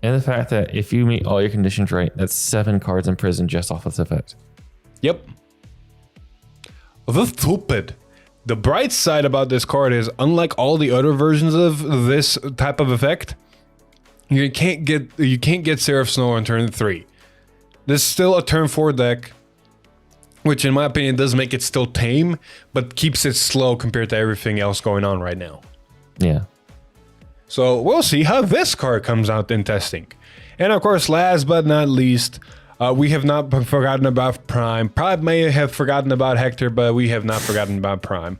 And the fact that if you meet all your conditions right, that's 7 cards in prison just off this effect. Yep. The stupid. The bright side about this card is, unlike all the other versions of this type of effect, you can't get Seraph Snow on turn 3. This is still a turn 4 deck, which in my opinion does make it still tame, but keeps it slow compared to everything else going on right now. Yeah. So we'll see how this card comes out in testing. And of course, last but not least, we have not forgotten about Prime. Prime may have forgotten about Hector, but we have not forgotten about Prime.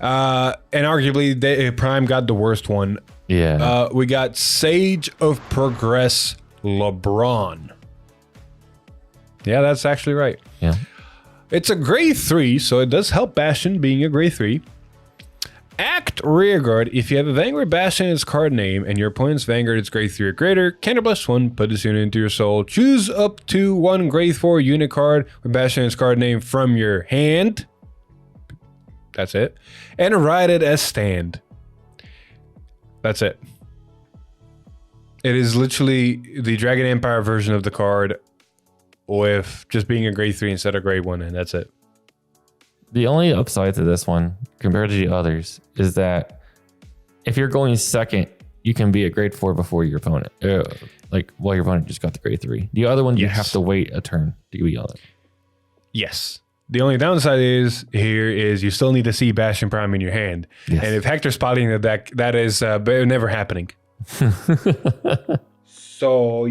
And arguably, Prime got the worst one. Yeah. We got Sage of Progress LeBron. Yeah, that's actually right. Yeah. It's a grade 3, so it does help Bastion being a grade 3. Act Rearguard. If you have a Vanguard Bastion in its card name and your opponent's Vanguard is grade 3 or greater, Counterblast 1, put this unit into your soul. Choose up to 1 grade 4 unit card with Bastion in its card name from your hand. That's it. And write it as stand. That's it. It is literally the Dragon Empire version of the card with just being a grade 3 instead of grade 1, and that's it. The only upside to this one compared to the others is that if you're going second, you can be a grade 4 before your opponent. While your opponent just got the grade 3. The other one, you have to wait a turn to be on it. Yes. The only downside is you still need to see Bastion Prime in your hand. Yes. And if Hector's spotting the deck, that is never happening. So,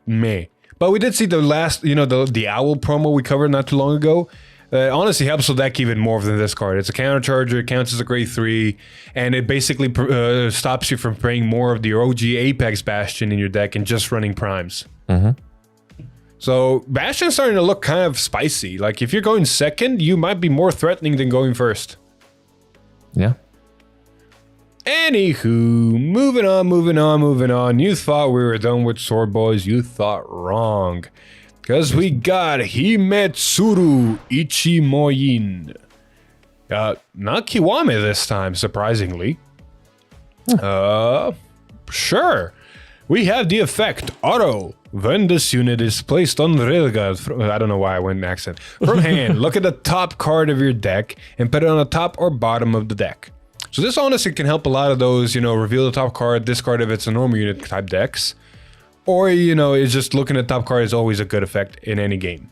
meh. But we did see the last, the Owl promo we covered not too long ago. Honestly helps the deck even more than this card. It's a counter charger, it counts as a grade 3, and it basically stops you from playing more of the OG Apex Bastion in your deck and just running primes. So Bastion's starting to look kind of spicy. Like if you're going second, you might be more threatening than going first. Yeah. Anywho, moving on. You thought we were done with Sword Boys. You thought wrong. Because we got Himetsuru Ichimoyin. Not Kiwame this time, surprisingly. Sure. We have the effect Auto. When this unit is placed on Railguard, I don't know why I went in accent. From hand, look at the top card of your deck and put it on the top or bottom of the deck. So this honestly can help a lot of those, reveal the top card, discard if it's a normal unit type decks. Or, it's just looking at top card is always a good effect in any game.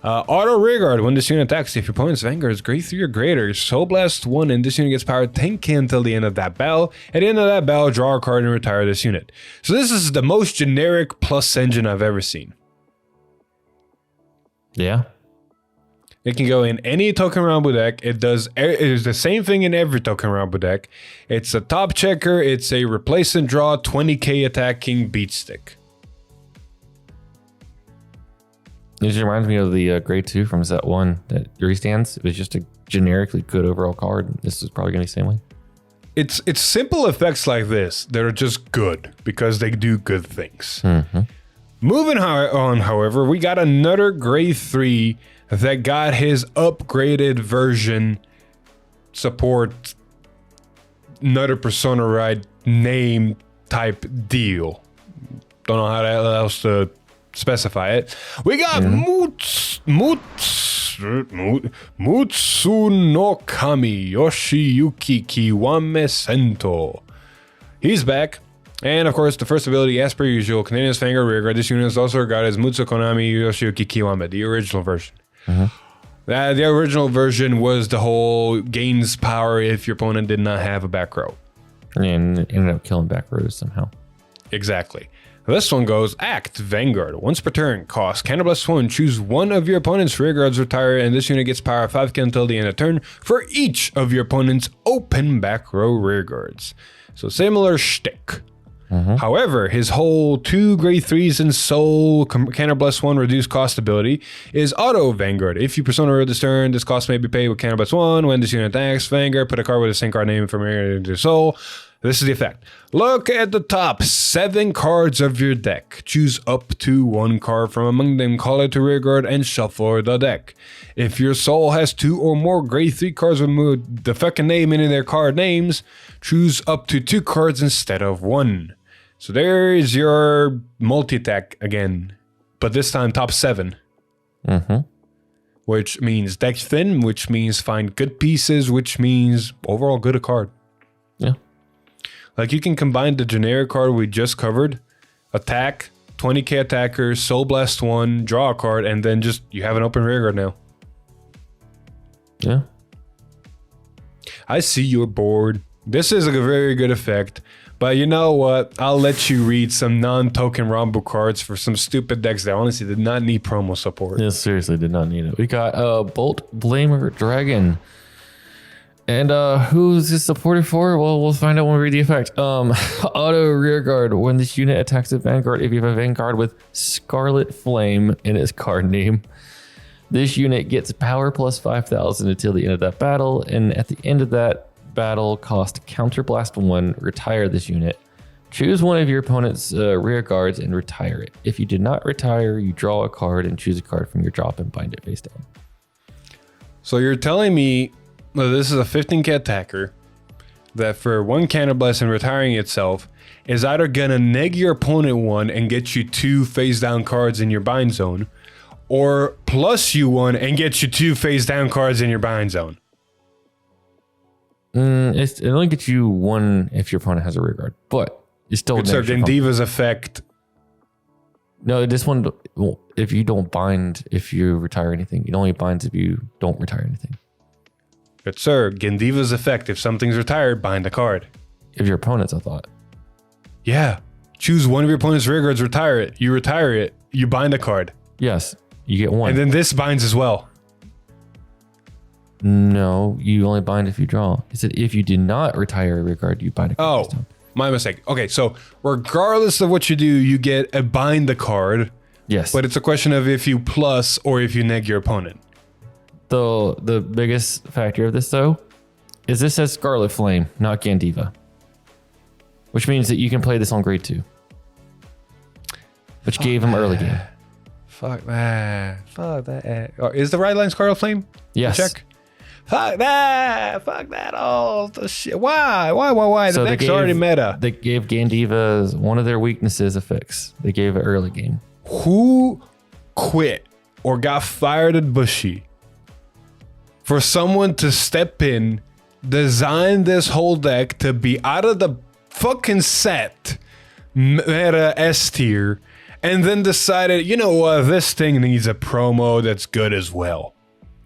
Auto Rearguard. When this unit attacks, if your opponent's Vanguard is grade 3 or greater, Soul Blast 1 and this unit gets powered 10k until the end of that battle. At the end of that battle, draw a card and retire this unit. So this is the most generic plus engine I've ever seen. Yeah. It can go in any Token Rambo deck. It is the same thing in every Token Rambo deck. It's a top checker. It's a replace and draw 20k attacking beat stick. This reminds me of the grade 2 from set 1 that restands. It was just a generically good overall card. This is probably going to be the same way. it's simple effects like this that are just good because they do good things. Moving on, however, we got another grade 3 that got his upgraded version support, another Persona Ride name type deal. Don't know how else to specify it. We got Mutsu no Kami Yoshiyuki Kiwame Sento. He's back. And of course, the first ability, as per usual, Canadian's Vanguard Rearguard. This unit is also regarded as Mutsu Konami Yoshiyuki Kiwame, the original version. The original version was the whole gains power if your opponent did not have a back row. And ended up killing back rows somehow. Exactly. This one goes, Act Vanguard. Once per turn, cost Counterblast 1. Choose one of your opponent's rear guards retire, and this unit gets power 5 until the end of turn for each of your opponent's open back row rear guards. So similar shtick. However, his whole 2 grade 3s in Soul Counterblast 1 reduced cost ability is Auto Vanguard. If you Persona roll this turn, this cost may be paid with Counterblast 1. When this unit attacks, Vanguard, put a card with the same card name from your into Soul. This is the effect. Look at the top 7 cards of your deck. Choose up to 1 card from among them, call it to rearguard, and shuffle the deck. If your soul has 2 or more grade 3 cards with the fucking name in their card names, choose up to 2 cards instead of 1. So there's your multi-attack again, but this time top 7. Which means deck thin, which means find good pieces, which means overall good a card. Yeah. Like you can combine the generic card we just covered, attack, 20k attacker, Soul Blast 1, draw a card, and then just you have an open rearguard now. Yeah. I see you're bored. This is a very good effect. But you know what? I'll let you read some non-token Rambo cards for some stupid decks that honestly did not need promo support. Yeah, seriously, did not need it. We got Bolt Blamer Dragon. And who's this supported for? Well, we'll find out when we read the effect. Auto Rearguard. When this unit attacks a Vanguard, if you have a Vanguard with Scarlet Flame in its card name, this unit gets power plus 5,000 until the end of that battle. And at the end of that battle, cost Counterblast 1, retire this unit. Choose one of your opponent's rear guards and retire it. If you did not retire, you draw a card and choose a card from your drop and bind it face down. So you're telling me that this is a 15k attacker that for 1 Counterblast and retiring itself is either gonna neg your opponent 1 and get you 2 face down cards in your bind zone, or plus you 1 and get you 2 face down cards in your bind zone. It only gets you 1 if your opponent has a rear guard, but it's still. So Gendiva's effect. No, this one, well, if you don't bind, if you retire anything, it only binds if you don't retire anything. Good sir, Gendiva's effect. If something's retired, bind the card. If your opponent's, I thought. Yeah. Choose one of your opponent's rear guards, retire it. You retire it, you bind a card. Yes, you get 1. And then this binds as well. No, you only bind if you draw. It said if you did not retire a rear guard, you bind a card. Oh, my mistake. Okay, so regardless of what you do, you get a bind the card. Yes. But it's a question of if you plus or if you neg your opponent. The biggest factor of this, though, is this says Scarlet Flame, not Gandiva. Which means that you can play this on grade 2. Which gave him early game. Fuck that. Fuck that. Oh, is the right line Scarlet Flame? Yes. Check. Fuck that. Fuck that. Oh, the shit. Why? The deck's already meta. They gave Gandiva one of their weaknesses a fix. They gave it early game. Who quit or got fired at Bushy for someone to step in, design this whole deck to be out of the fucking set, meta S tier, and then decided, you know what, this thing needs a promo that's good as well?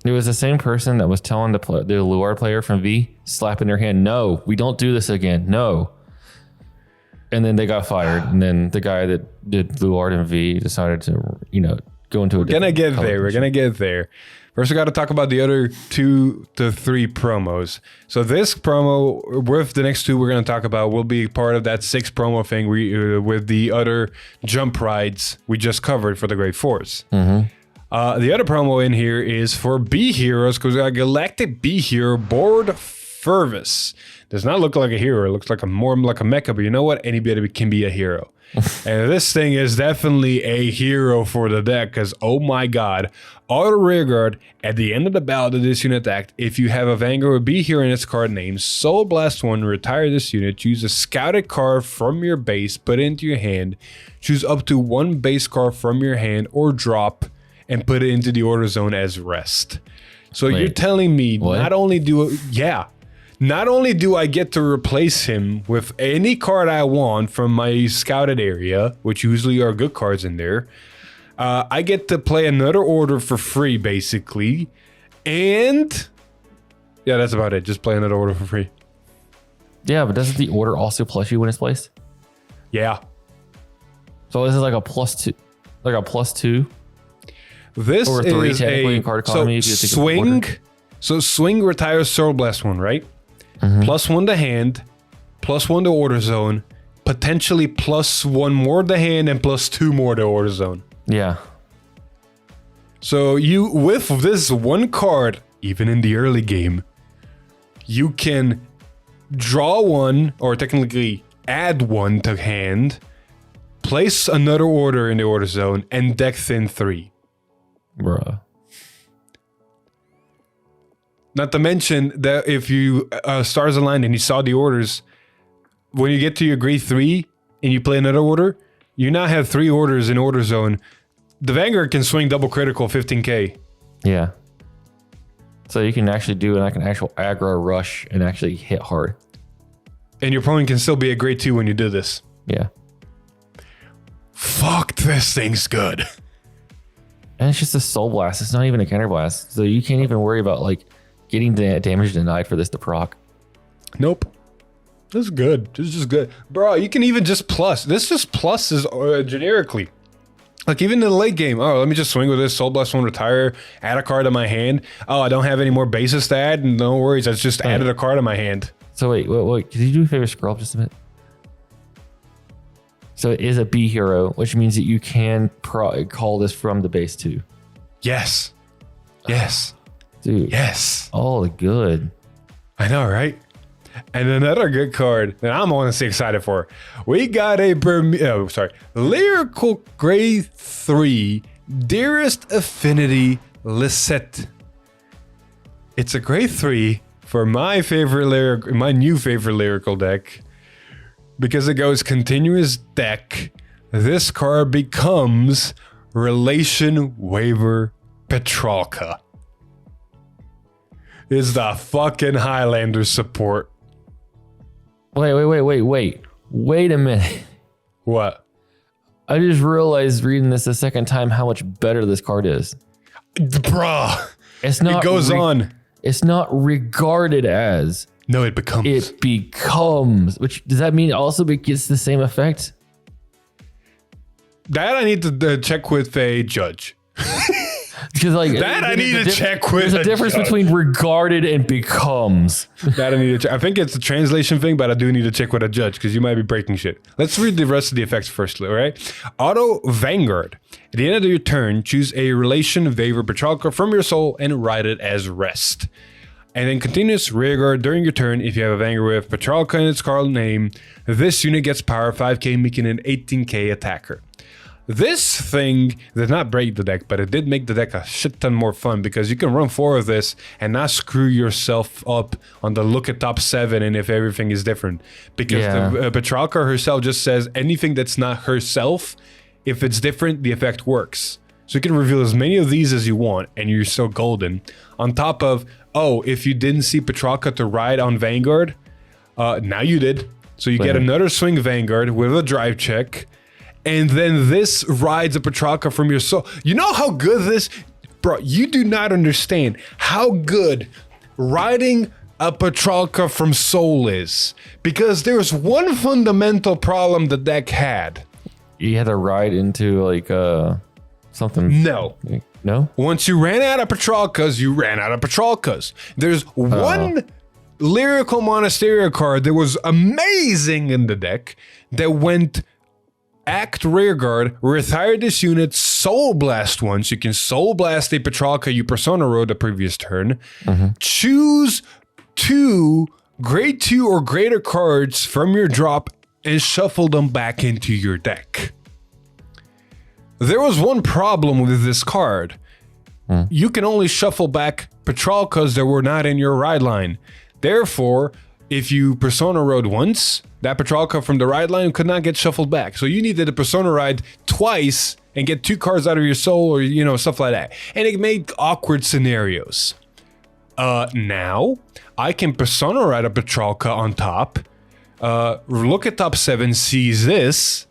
It was the same person that was telling the Luard player from V, slapping their hand, no, we don't do this again, no. And then they got fired. And then the guy that did Luard and V decided to, go into a different We're gonna get there. First, we got to talk about the other 2 to 3 promos. So this promo, with the next 2 we're going to talk about, will be part of that 6 promo thing with the other jump rides we just covered for the Great Force. The other promo in here is for B Heroes, because we got Galactic B Hero Board Fervus. Does not look like a hero. It looks like more like a mecha, but you know what? Anybody can be a hero. And this thing is definitely a hero for the deck because, oh my god, auto rearguard at the end of the battle of this unit attack. If you have a Vanguard with B hero in its card name, Soul Blast 1, retire this unit, choose a scouted card from your base, put it into your hand, choose up to one base card from your hand or drop, and put it into the order zone as rest. So you're telling me not only do I get to replace him with any card I want from my scouted area, which usually are good cards in there, I get to play another order for free, basically. And yeah, that's about it. Just play another order for free. Yeah, but doesn't the order also plus you when it's placed? Yeah. So this is like a +2, like a +2. This or 3 is technically a in card economy. swing. So swing retires Soul Blast 1, right? +1 to hand, +1 to order zone, potentially +1 more to hand, and +2 more to order zone. Yeah. So you, with this one card, even in the early game, you can draw one, or technically add one to hand, place another order in the order zone, and deck thin 3. Bruh. Not to mention that if you stars aligned and you saw the orders, when you get to your grade 3 and you play another order, you now have 3 orders in order zone. The Vanguard can swing double critical 15k. Yeah. So you can actually do like an actual aggro rush and actually hit hard. And your opponent can still be a grade 2 when you do this. Yeah. Fuck, this thing's good. And it's just a soul blast. It's not even a counter blast. So you can't even worry about like getting damage denied for this to proc. Nope. This is good. This is just good. Bro, you can even just plus. This just pluses generically. Like even in the late game, oh, let me just swing with this Soul Blast 1, retire, add a card to my hand. Oh, I don't have any more bases to add. No worries, I just added a card to my hand. So wait. Could you do a favor, scroll up just a bit? So it is a B hero, which means that you can call this from the base too. Yes. Yes. Dude. Yes. All the good. I know, right? And another good card that I'm honestly excited for. We got a Lyrical Grade 3 Dearest Affinity Lisette. It's a Grade 3 for my new favorite lyrical deck. Because it goes continuous deck, this card becomes Relation Waiver Petralka. Is the fucking Highlander support. Wait a minute. What? I just realized reading this a second time how much better this card is. Bruh. It's not. It goes on. It's not regarded as. No, it becomes. It becomes. Which does that mean also gets the same effect? That I need to check with a judge. Because like that I need to check with. There's a difference between regarded and becomes. That I need to check. I think it's a translation thing, but I do need to check with a judge because you might be breaking shit. Let's read the rest of the effects first, all right? Auto Vanguard. At the end of your turn, choose a relation Waiver Petralka from your soul and write it as rest. And then continuous rearguard during your turn. If you have a Vanguard with Petralka in its card name, this unit gets power 5k, making an 18k attacker. This thing did not break the deck, but it did make the deck a shit ton more fun because you can run 4 of this and not screw yourself up on the look at top 7 and if everything is different. Because the Petralka herself just says anything that's not herself, if it's different, the effect works. So you can reveal as many of these as you want and you're still golden. On top of, oh, if you didn't see Petralka to ride on Vanguard, now you did. So you get another swing Vanguard with a drive check. And then this rides a Petralka from your soul. You know how good this... Bro, you do not understand how good riding a Petralka from soul is. Because there's one fundamental problem the deck had. You had to ride into like something. No. No? Once you ran out of Petralkas, you ran out of Petralkas. There's one lyrical Monasterio card that was amazing in the deck that went... Act Rearguard, retire this unit, Soul Blast once. You can Soul Blast a Petralka you Persona rode the previous turn. Choose 2 grade 2 or greater cards from your drop and shuffle them back into your deck. There was one problem with this card. You can only shuffle back Petralkas that were not in your ride line. Therefore, if you Persona Rode once, that Petralka from the ride line could not get shuffled back. So you needed to Persona Ride twice and get 2 cards out of your soul or, you know, stuff like that. And it made awkward scenarios. Now, I can Persona Ride a Petralka on top, look at top 7, sees this,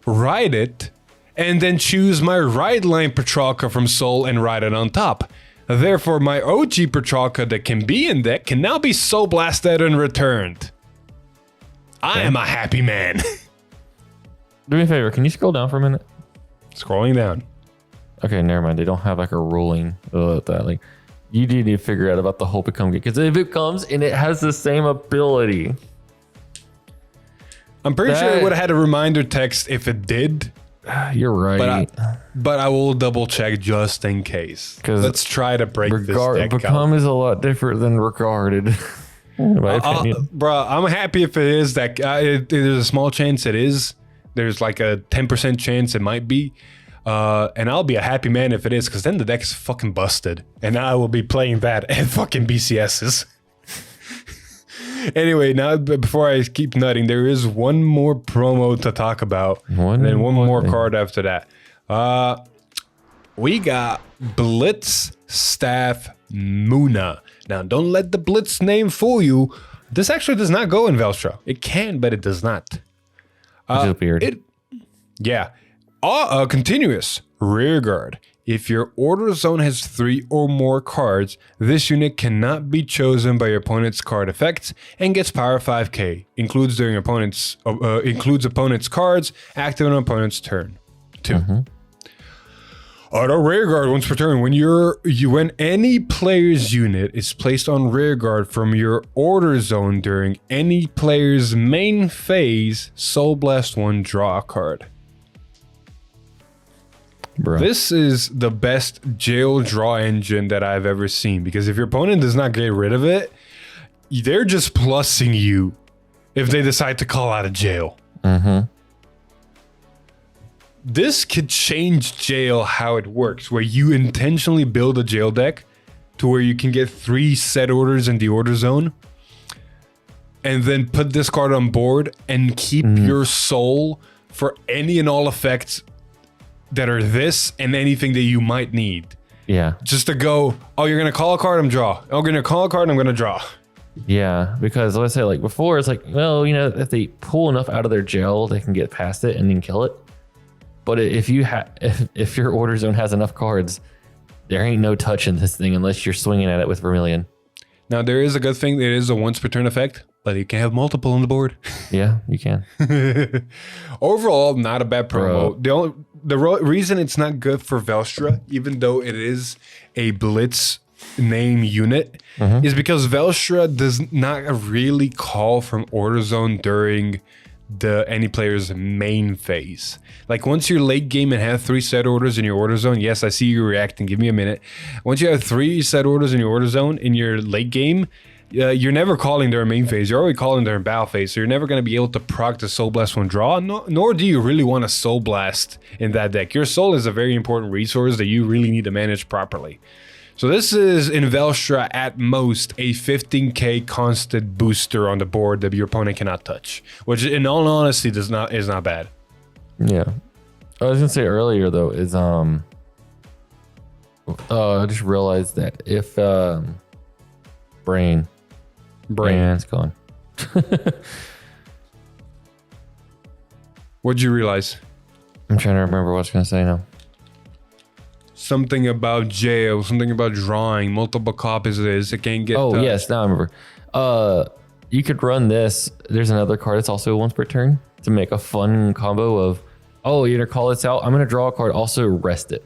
ride it, and then choose my ride line Petralka from soul and ride it on top. Therefore, my OG Petralka that can be in deck can now be soul blasted and returned. I am a happy man. Do me a favor. Can you scroll down for a minute? Scrolling down. Okay, never mind. They don't have like a ruling that. Like, you do need to figure out about the whole become game, because if it comes and it has the same ability, I'm pretty sure it would have had a reminder text if it did. You're right. But I will double check just in case. Let's try to break this deck become is a lot different than regarded. In my opinion. Bro, I'm happy if it is that. There's a small chance it is. There's like a 10% chance it might be. And I'll be a happy man if it is, because then the deck's fucking busted. And I will be playing that at fucking BCSs. Anyway, now before I keep nutting, there is one more promo to talk about. And then one more card after that. We got Blitz Staff Muna. Now, don't let the Blitz name fool you. This actually does not go in Velstra. It can, but it does not. Which is weird. Yeah. Continuous rear guard. If your order zone has 3 or more cards, this unit cannot be chosen by your opponent's card effects and gets power 5k. Includes opponent's cards active on opponent's turn. 2. Auto rear guard once per turn. When any player's unit is placed on rear guard from your order zone during any player's main phase, Soul Blast 1, draw a card. Bro. This is the best jail draw engine that I've ever seen, because if your opponent does not get rid of it, they're just plussing you if they decide to call out of jail. This could change jail how it works, where you intentionally build a jail deck to where you can get 3 set orders in the order zone and then put this card on board and keep your soul for any and all effects that are this and anything that you might need. Yeah. Just to go, oh, you're going to call a card, I'm draw. Oh, you're going to call a card, I'm going to draw. Yeah, because let's say like before, it's like, well, you know, if they pull enough out of their jail, they can get past it and then kill it. But if your order zone has enough cards, there ain't no touching this thing unless you're swinging at it with Vermilion. Now, there is a good thing. It is a once per turn effect, but you can have multiple on the board. Yeah, you can. Overall, not a bad promo. The reason it's not good for Velstra, even though it is a Blitz name unit, is because Velstra does not really call from order zone during any player's main phase. Like once you're late game and have 3 set orders in your order zone, yes, I see you reacting, give me a minute. Once you have 3 set orders in your order zone in your late game, you're never calling their main phase. You're already calling their battle phase, so you're never going to be able to proc the Soul Blast 1 draw, nor do you really want a Soul Blast in that deck. Your soul is a very important resource that you really need to manage properly. So this is in Velstra at most a 15k constant booster on the board that your opponent cannot touch, which in all honesty is not bad. Yeah. I was gonna say earlier though is I just realized that if brain it's gone. What'd you realize? I'm trying to remember what I was gonna say now. Something about jail, something about drawing, multiple copies of this. It can't get. Oh, yes, now I remember. You could run this. There's another card that's also once per turn to make a fun combo of, oh, you're gonna call this out. I'm gonna draw a card, also rest it.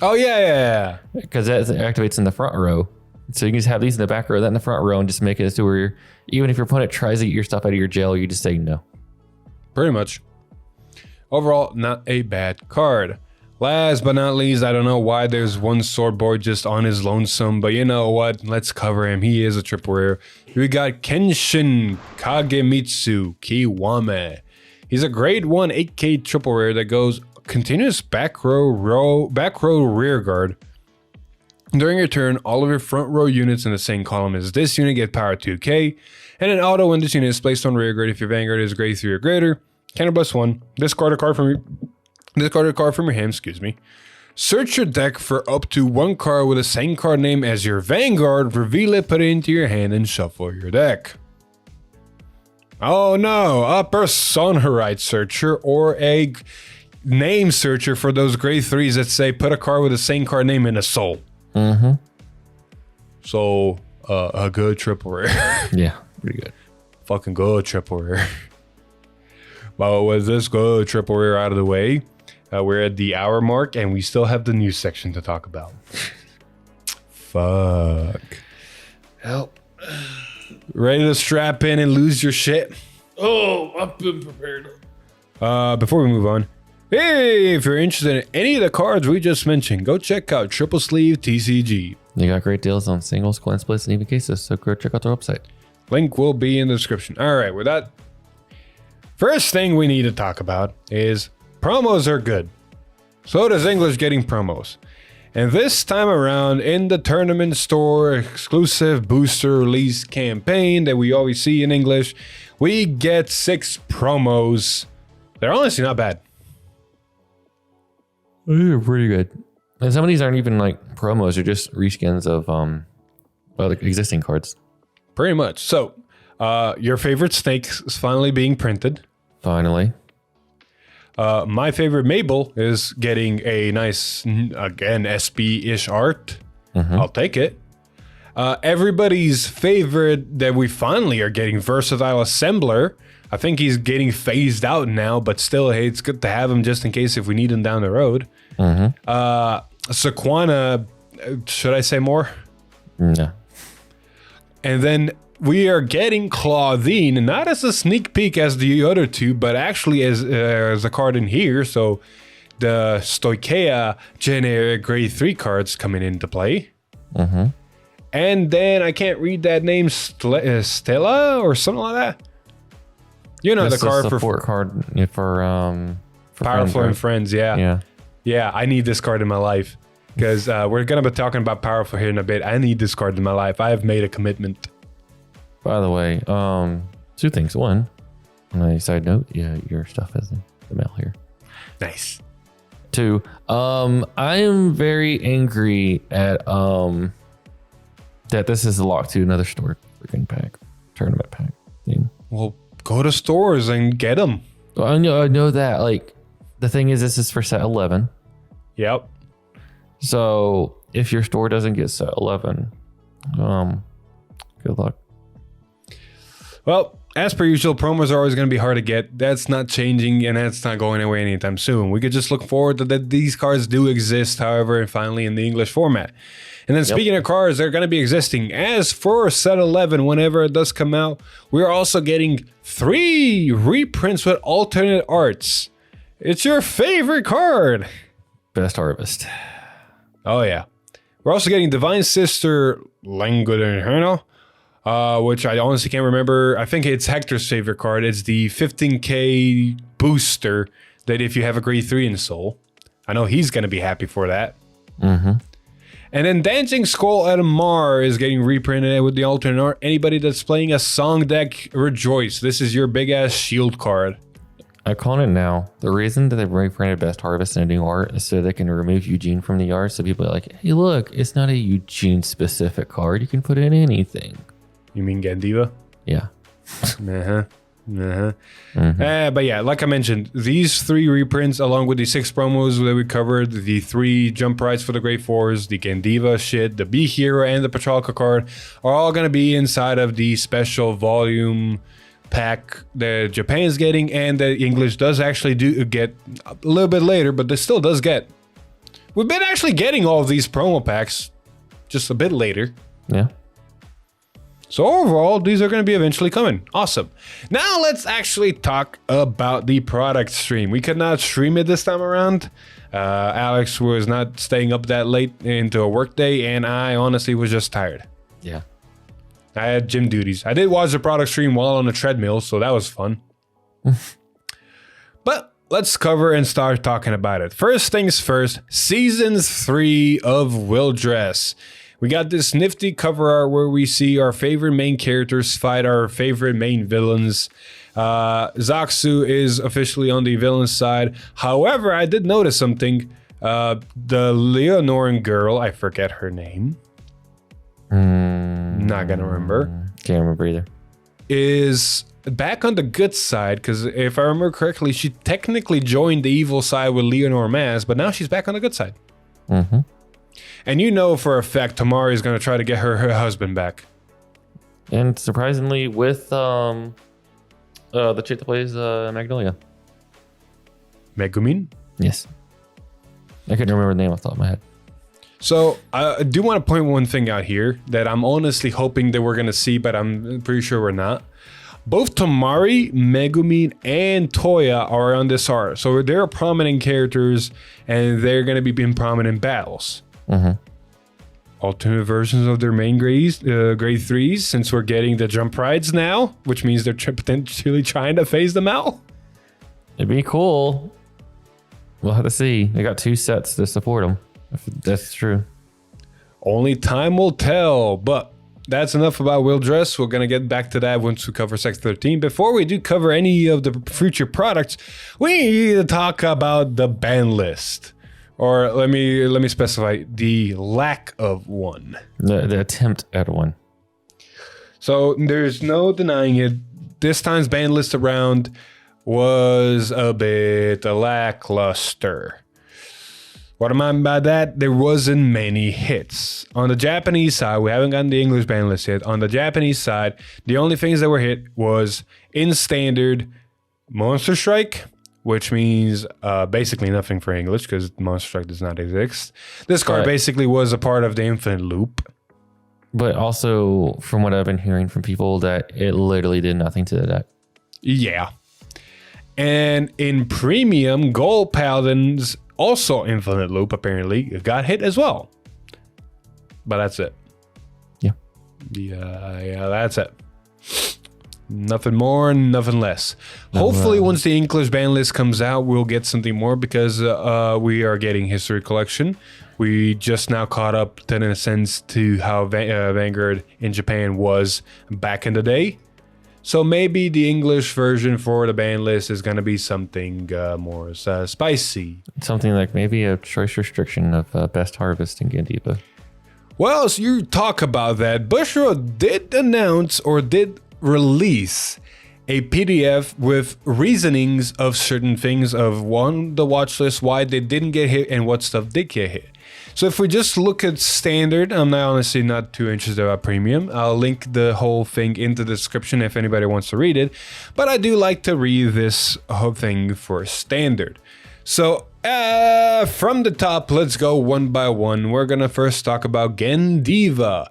Oh, yeah. Because that activates in the front row. So you can just have these in the back row, that in the front row, and just make it so where even if your opponent tries to get your stuff out of your jail, you just say no. Pretty much. Overall, not a bad card. Last but not least, I don't know why there's one sword boy just on his lonesome, but you know what? Let's cover him. He is a triple rare. We got Kenshin Kagemitsu Kiwame. He's a grade 1 8K triple rare that goes continuous back row rear guard. During your turn, all of your front row units in the same column as this unit get power 2k, and an auto when this unit is placed on rear guard if your Vanguard is grade 3 or greater. Counter+1. Discard a card from your hand, excuse me. Search your deck for up to one card with the same card name as your Vanguard, reveal it, put it into your hand, and shuffle your deck. Oh no, a Persona Right searcher or a name searcher for those grade 3s that say put a card with the same card name in a soul. Mm-hmm. So, a good triple rare. Yeah, pretty good. Fucking good triple rare. But with this good triple rare out of the way, we're at the hour mark and we still have the news section to talk about. Fuck. Help. Ready to strap in and lose your shit? Oh, I've been prepared. Before we move on, hey, if you're interested in any of the cards we just mentioned, go check out Triple Sleeve TCG. They got great deals on singles, coin splits, and even cases, so go check out their website. Link will be in the description. All right, with that, first thing we need to talk about is promos are good. So does English getting promos. And this time around, in the tournament store exclusive booster release campaign that we always see in English, we get 6 promos. They're honestly not bad. They're pretty good. And some of these aren't even like promos, they're just reskins of other existing cards. Pretty much. So, your favorite snake is finally being printed. Finally. My favorite Mabel is getting a nice, again, SB-ish art. I'll take it. Everybody's favorite that we finally are getting, Versatile Assembler. I think he's getting phased out now, but still, hey, it's good to have him just in case if we need him down the road. Sequana, should I say more? No. And then we are getting Claudine, not as a sneak peek as the other two, but actually as a card in here. So the Stoicheia generic grade 3 cards coming into play. And then I can't read that name, Stella or something like that. You know, That's the card support card for Powerful and Friends. Yeah. Yeah, I need this card in my life because we're going to be talking about Powerful here in a bit. I need this card in my life. I have made a commitment. By the way, 2 things. One, on a side note, yeah, your stuff is in the mail here. Nice. 2, I am very angry at that this is a lock to another store freaking pack, tournament pack thing. Well, go to stores and get them. Well, I know that. Like, the thing is, this is for set 11. Yep. So if your store doesn't get set 11, good luck. Well, as per usual, promos are always going to be hard to get. That's not changing, and that's not going away anytime soon. We could just look forward to that these cards do exist, however, and finally in the English format. And then speaking of cards, they're going to be existing. As for set 11, whenever it does come out, we're also getting 3 reprints with alternate arts. It's your favorite card. Best Harvest. Oh, yeah. We're also getting Divine Sister Languid, which I honestly can't remember. I think it's Hector's favorite card. It's the 15k booster that if you have a grade 3 in Soul. I know he's going to be happy for that. And then Dancing Skull at Mar is getting reprinted with the alternate art. Anybody that's playing a song deck, rejoice. This is your big ass shield card. I call it now. The reason that they reprinted Best Harvest in a new art is so they can remove Eugene from the art. So people are like, hey, look, it's not a Eugene specific card. You can put in anything. You mean Gandiva? Yeah. But yeah, like I mentioned, these 3 reprints, along with the 6 promos that we covered, the 3 jump rights for the Great 4s, the Gandiva shit, the B Hero, and the Petrarca card, are all going to be inside of the special volume pack that Japan's getting, and that English does actually do get a little bit later, but this still does get. We've been actually getting all of these promo packs just a bit later. Yeah. So overall, these are going to be eventually coming. Awesome. Now let's actually talk about the product stream. We could not stream it this time around. Alex was not staying up that late into a work day, and I honestly was just tired. Yeah. I had gym duties. I did watch the product stream while on the treadmill, so that was fun. But let's cover and start talking about it. First things first, Season 3 of Will Dress. We got this nifty cover art where we see our favorite main characters fight our favorite main villains. Zaxu is officially on the villain side. However, I did notice something. The Leonoran girl, I forget her name. Not gonna remember. Can't remember either. Is back on the good side, because if I remember correctly, she technically joined the evil side with Leonor Maz, but now she's back on the good side. Mm-hmm. And you know for a fact Tamari is going to try to get her husband back. And surprisingly, with the chick that plays Magnolia. Megumin? Yes. I couldn't remember the name off the top of my head. So I do want to point one thing out here that I'm honestly hoping that we're going to see, but I'm pretty sure we're not. Both Tamari, Megumin, and Toya are on this art. So they're prominent characters, and they're going to be in prominent battles. Mm-hmm. Alternate versions of their main grade 3s, since we're getting the jump rides now, which means they're potentially trying to phase them out. It'd be cool. We'll have to see. They got 2 sets to support them, if that's true. Only time will tell, but that's enough about Will Dress. We're going to get back to that once we cover Sector 13. Before we do cover any of the future products, we need to talk about the ban list. Or let me specify the lack of one. The attempt at one. So there's no denying it. This time's ban list around was a bit lackluster. What I mean by that, there wasn't many hits. On the Japanese side, we haven't gotten the English ban list yet. On the Japanese side, the only things that were hit was in standard Monster Strike, which means basically nothing for English because Monster Strike does not exist. This card basically was a part of the Infinite Loop. But also, from what I've been hearing from people, that it literally did nothing to the deck. Yeah. And in Premium, Gold Paladins, also Infinite Loop apparently, got hit as well. But that's it. Yeah. Yeah, that's it. Nothing more, nothing less. Hopefully, once the English ban list comes out, we'll get something more because we are getting History Collection. We just now caught up, in a sense, to how Vanguard in Japan was back in the day. So maybe the English version for the ban list is going to be something more spicy. Something like maybe a choice restriction of Best Harvest in Gandiva. Well, so you talk about that. Bushiroad did announce or did release a PDF with reasonings of certain things of the watch list, why they didn't get hit and what stuff did get hit. So if we just look at standard, I'm honestly not too interested about premium. I'll link the whole thing in the description if anybody wants to read it. But I do like to read this whole thing for standard. So from the top, let's go one by one. We're going to first talk about Gandiva.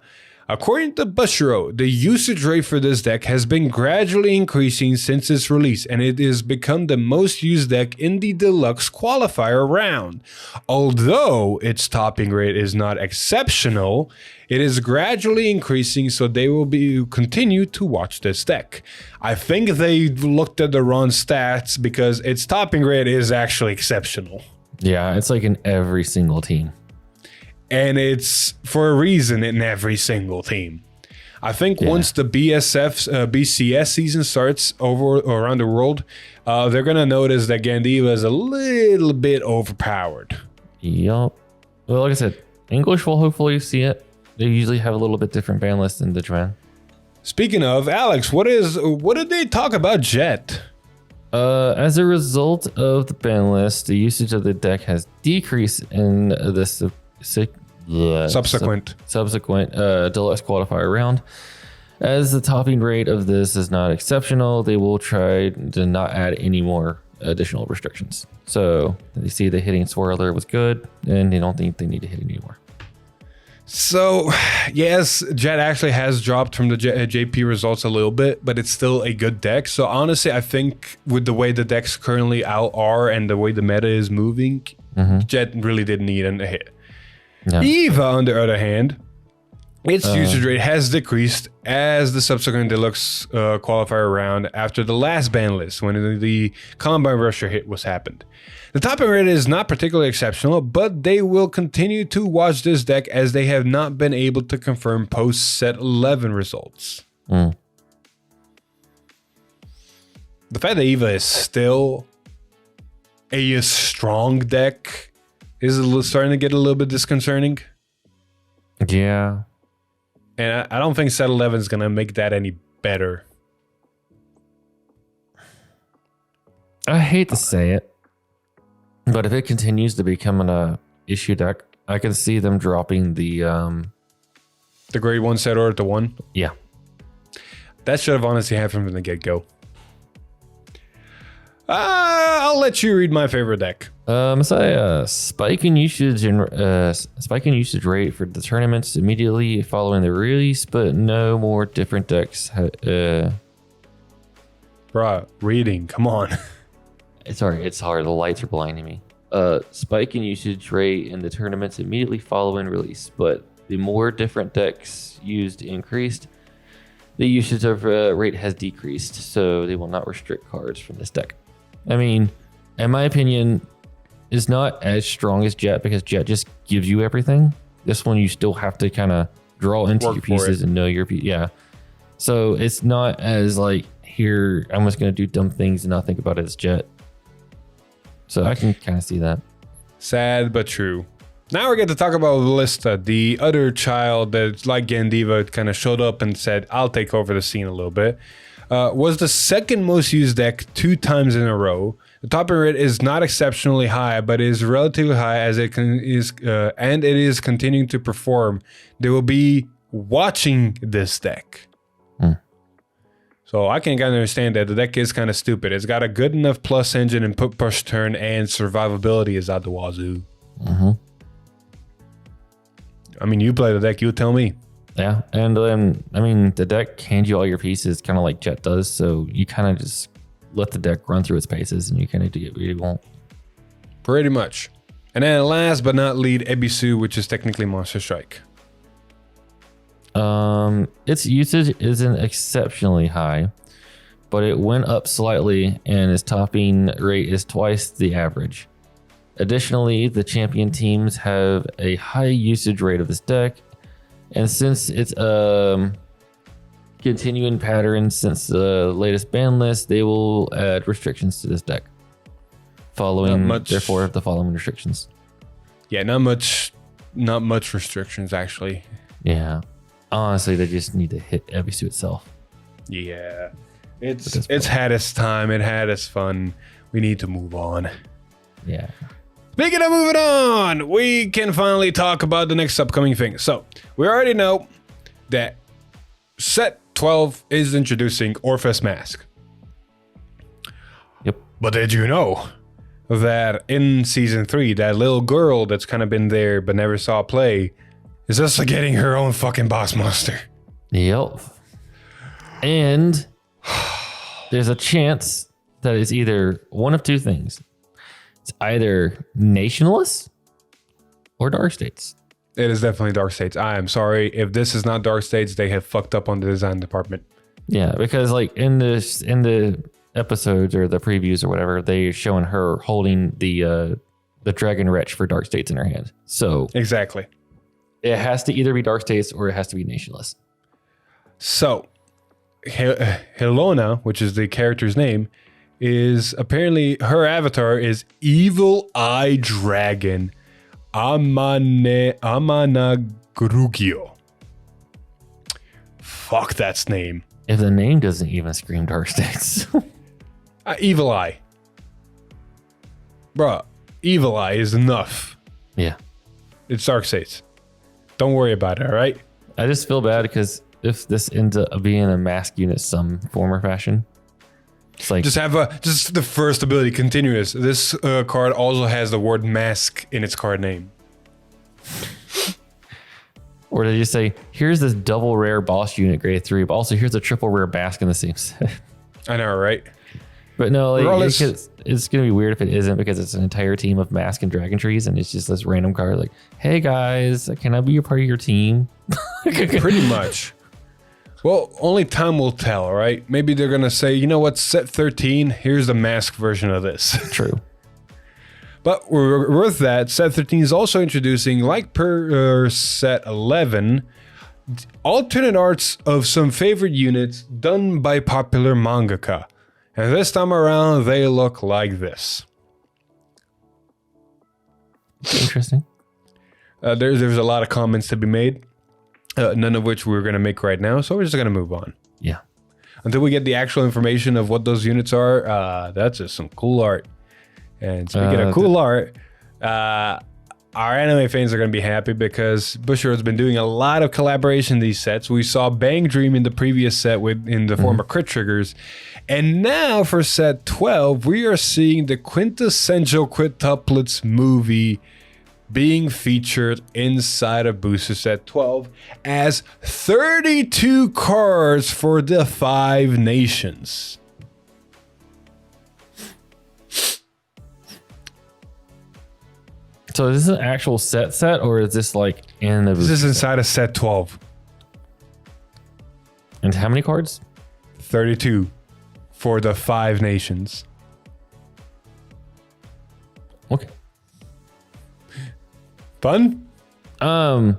According to Bushiroad, the usage rate for this deck has been gradually increasing since its release, and it has become the most used deck in the deluxe qualifier round. Although its topping rate is not exceptional, it is gradually increasing, so they will continue to watch this deck. I think they looked at the wrong stats because its topping rate is actually exceptional. Yeah, it's like in every single team. And it's for a reason in every single team. I think once the BCS season starts over around the world, they're going to notice that Gandiva is a little bit overpowered. Yup. Well, like I said, English will hopefully see it. They usually have a little bit different ban list than the Japan. Speaking of, Alex, what did they talk about Jet? As a result of the ban list, the usage of the deck has decreased in this subsequent deluxe qualifier round. As the topping rate of this is not exceptional, they will try to not add any more additional restrictions. So they see the hitting swirler was good, and they don't think they need to hit anymore. So, yes, Jet actually has dropped from the JP results a little bit, but it's still a good deck. So honestly, I think with the way the decks currently out are and the way the meta is moving, Jet really didn't need a hit. No. Eva, on the other hand, its usage rate has decreased as the subsequent deluxe qualifier round after the last ban list when the Combine Rusher hit was happened. The topping rate is not particularly exceptional, but they will continue to watch this deck as they have not been able to confirm post set 11 results. The fact that Eva is still a strong deck is starting to get a little bit disconcerting. Yeah. And I don't think set 11 is going to make that any better. I hate to say it, but if it continues to become an issue deck, I can see them dropping the grade 1 set order to 1? Yeah. That should have honestly happened from the get-go. I'll let you read my favorite deck. Spike in usage rate for the tournaments immediately following the release, but no more different decks. Bruh, reading, come on. Sorry, it's hard. The lights are blinding me. Spike in usage rate in the tournaments immediately following release, but the more different decks used increased. The usage of rate has decreased, so they will not restrict cards from this deck. I mean, in my opinion, it's not as strong as Jet because Jet just gives you everything. This one, you still have to kind of draw into your pieces and know your piece. Yeah. So it's not as like, here, I'm just going to do dumb things and not think about it as Jet. So I can kind of see that. Sad but true. Now we're going to talk about Ballista, the other child that, like Gandiva, kind of showed up and said, I'll take over the scene a little bit. Was the second most used deck 2 times in a row. The topping rate is not exceptionally high, but is relatively high as it is continuing to perform. They will be watching this deck. So I can kind of understand that the deck is kind of stupid. It's got a good enough plus engine and push turn, and survivability is out the wazoo. I mean, you play the deck, you tell me. Yeah, and then, I mean, the deck hands you all your pieces kind of like Jet does, so you kind of just let the deck run through its paces and you kind of do what you want. Pretty much. And then last but not least, Ebisu, which is technically Monster Strike. Its usage isn't exceptionally high, but it went up slightly and its topping rate is twice the average. Additionally, the champion teams have a high usage rate of this deck, and since it's continuing pattern since the latest ban list, they will add restrictions to this deck. Therefore, the following restrictions. Yeah, not much restrictions actually. Yeah. Honestly, they just need to hit Ebisu itself. Yeah. It's had its time, it had its fun. We need to move on. Yeah. Speaking of moving on, we can finally talk about the next upcoming thing. So, we already know that set 12 is introducing Orpheus Mask. Yep. But did you know that in season 3, that little girl that's kind of been there but never saw play is also getting her own fucking boss monster? Yep. And there's a chance that it's either one of two things. It's either Nationalists or Dark States. It is definitely Dark States. I am sorry. If this is not Dark States, they have fucked up on the design department. Yeah, because like in the episodes or the previews or whatever, they're showing her holding the Dragon Wretch for Dark States in her hand. So exactly. It has to either be Dark States or it has to be Nationalist. So Helona, which is the character's name, is apparently her avatar is Evil Eye Dragon Amanagurugio. Fuck, that's name. If the name doesn't even scream Dark States. Evil Eye. Bruh, Evil Eye is enough. Yeah. It's Dark States. Don't worry about it, all right? I just feel bad because if this ends up being a mask unit some form or fashion, it's like just the first ability, continuous. This card also has the word mask in its card name. Or they just say, here's this double rare boss unit grade 3, but also here's a triple rare mask in the same set. I know, right? But no, like, Regardless- it's going to be weird if it isn't, because it's an entire team of mask and dragon trees, and it's just this random card like, hey guys, can I be a part of your team? Pretty much. Well, only time will tell, right? Maybe they're going to say, you know what, set 13, here's the mask version of this. True. But with that, set 13 is also introducing, like per set 11, alternate arts of some favorite units done by popular mangaka. And this time around, they look like this. Interesting. There's a lot of comments to be made, none of which we're going to make right now, so we're just going to move on. Yeah. Until we get the actual information of what those units are, that's just some cool art. And speaking of cool art, our anime fans are going to be happy because Bushiroad's been doing a lot of collaboration in these sets. We saw Bang Dream in the previous set in the form of crit triggers. And now for set 12, we are seeing the quintessential quintuplets movie being featured inside of Booster Set 12 as 32 cards for the 5 nations. So is this an actual set, or is this like in the... This is inside of set 12. And how many cards? 32 for the 5 nations. Okay. Fun? I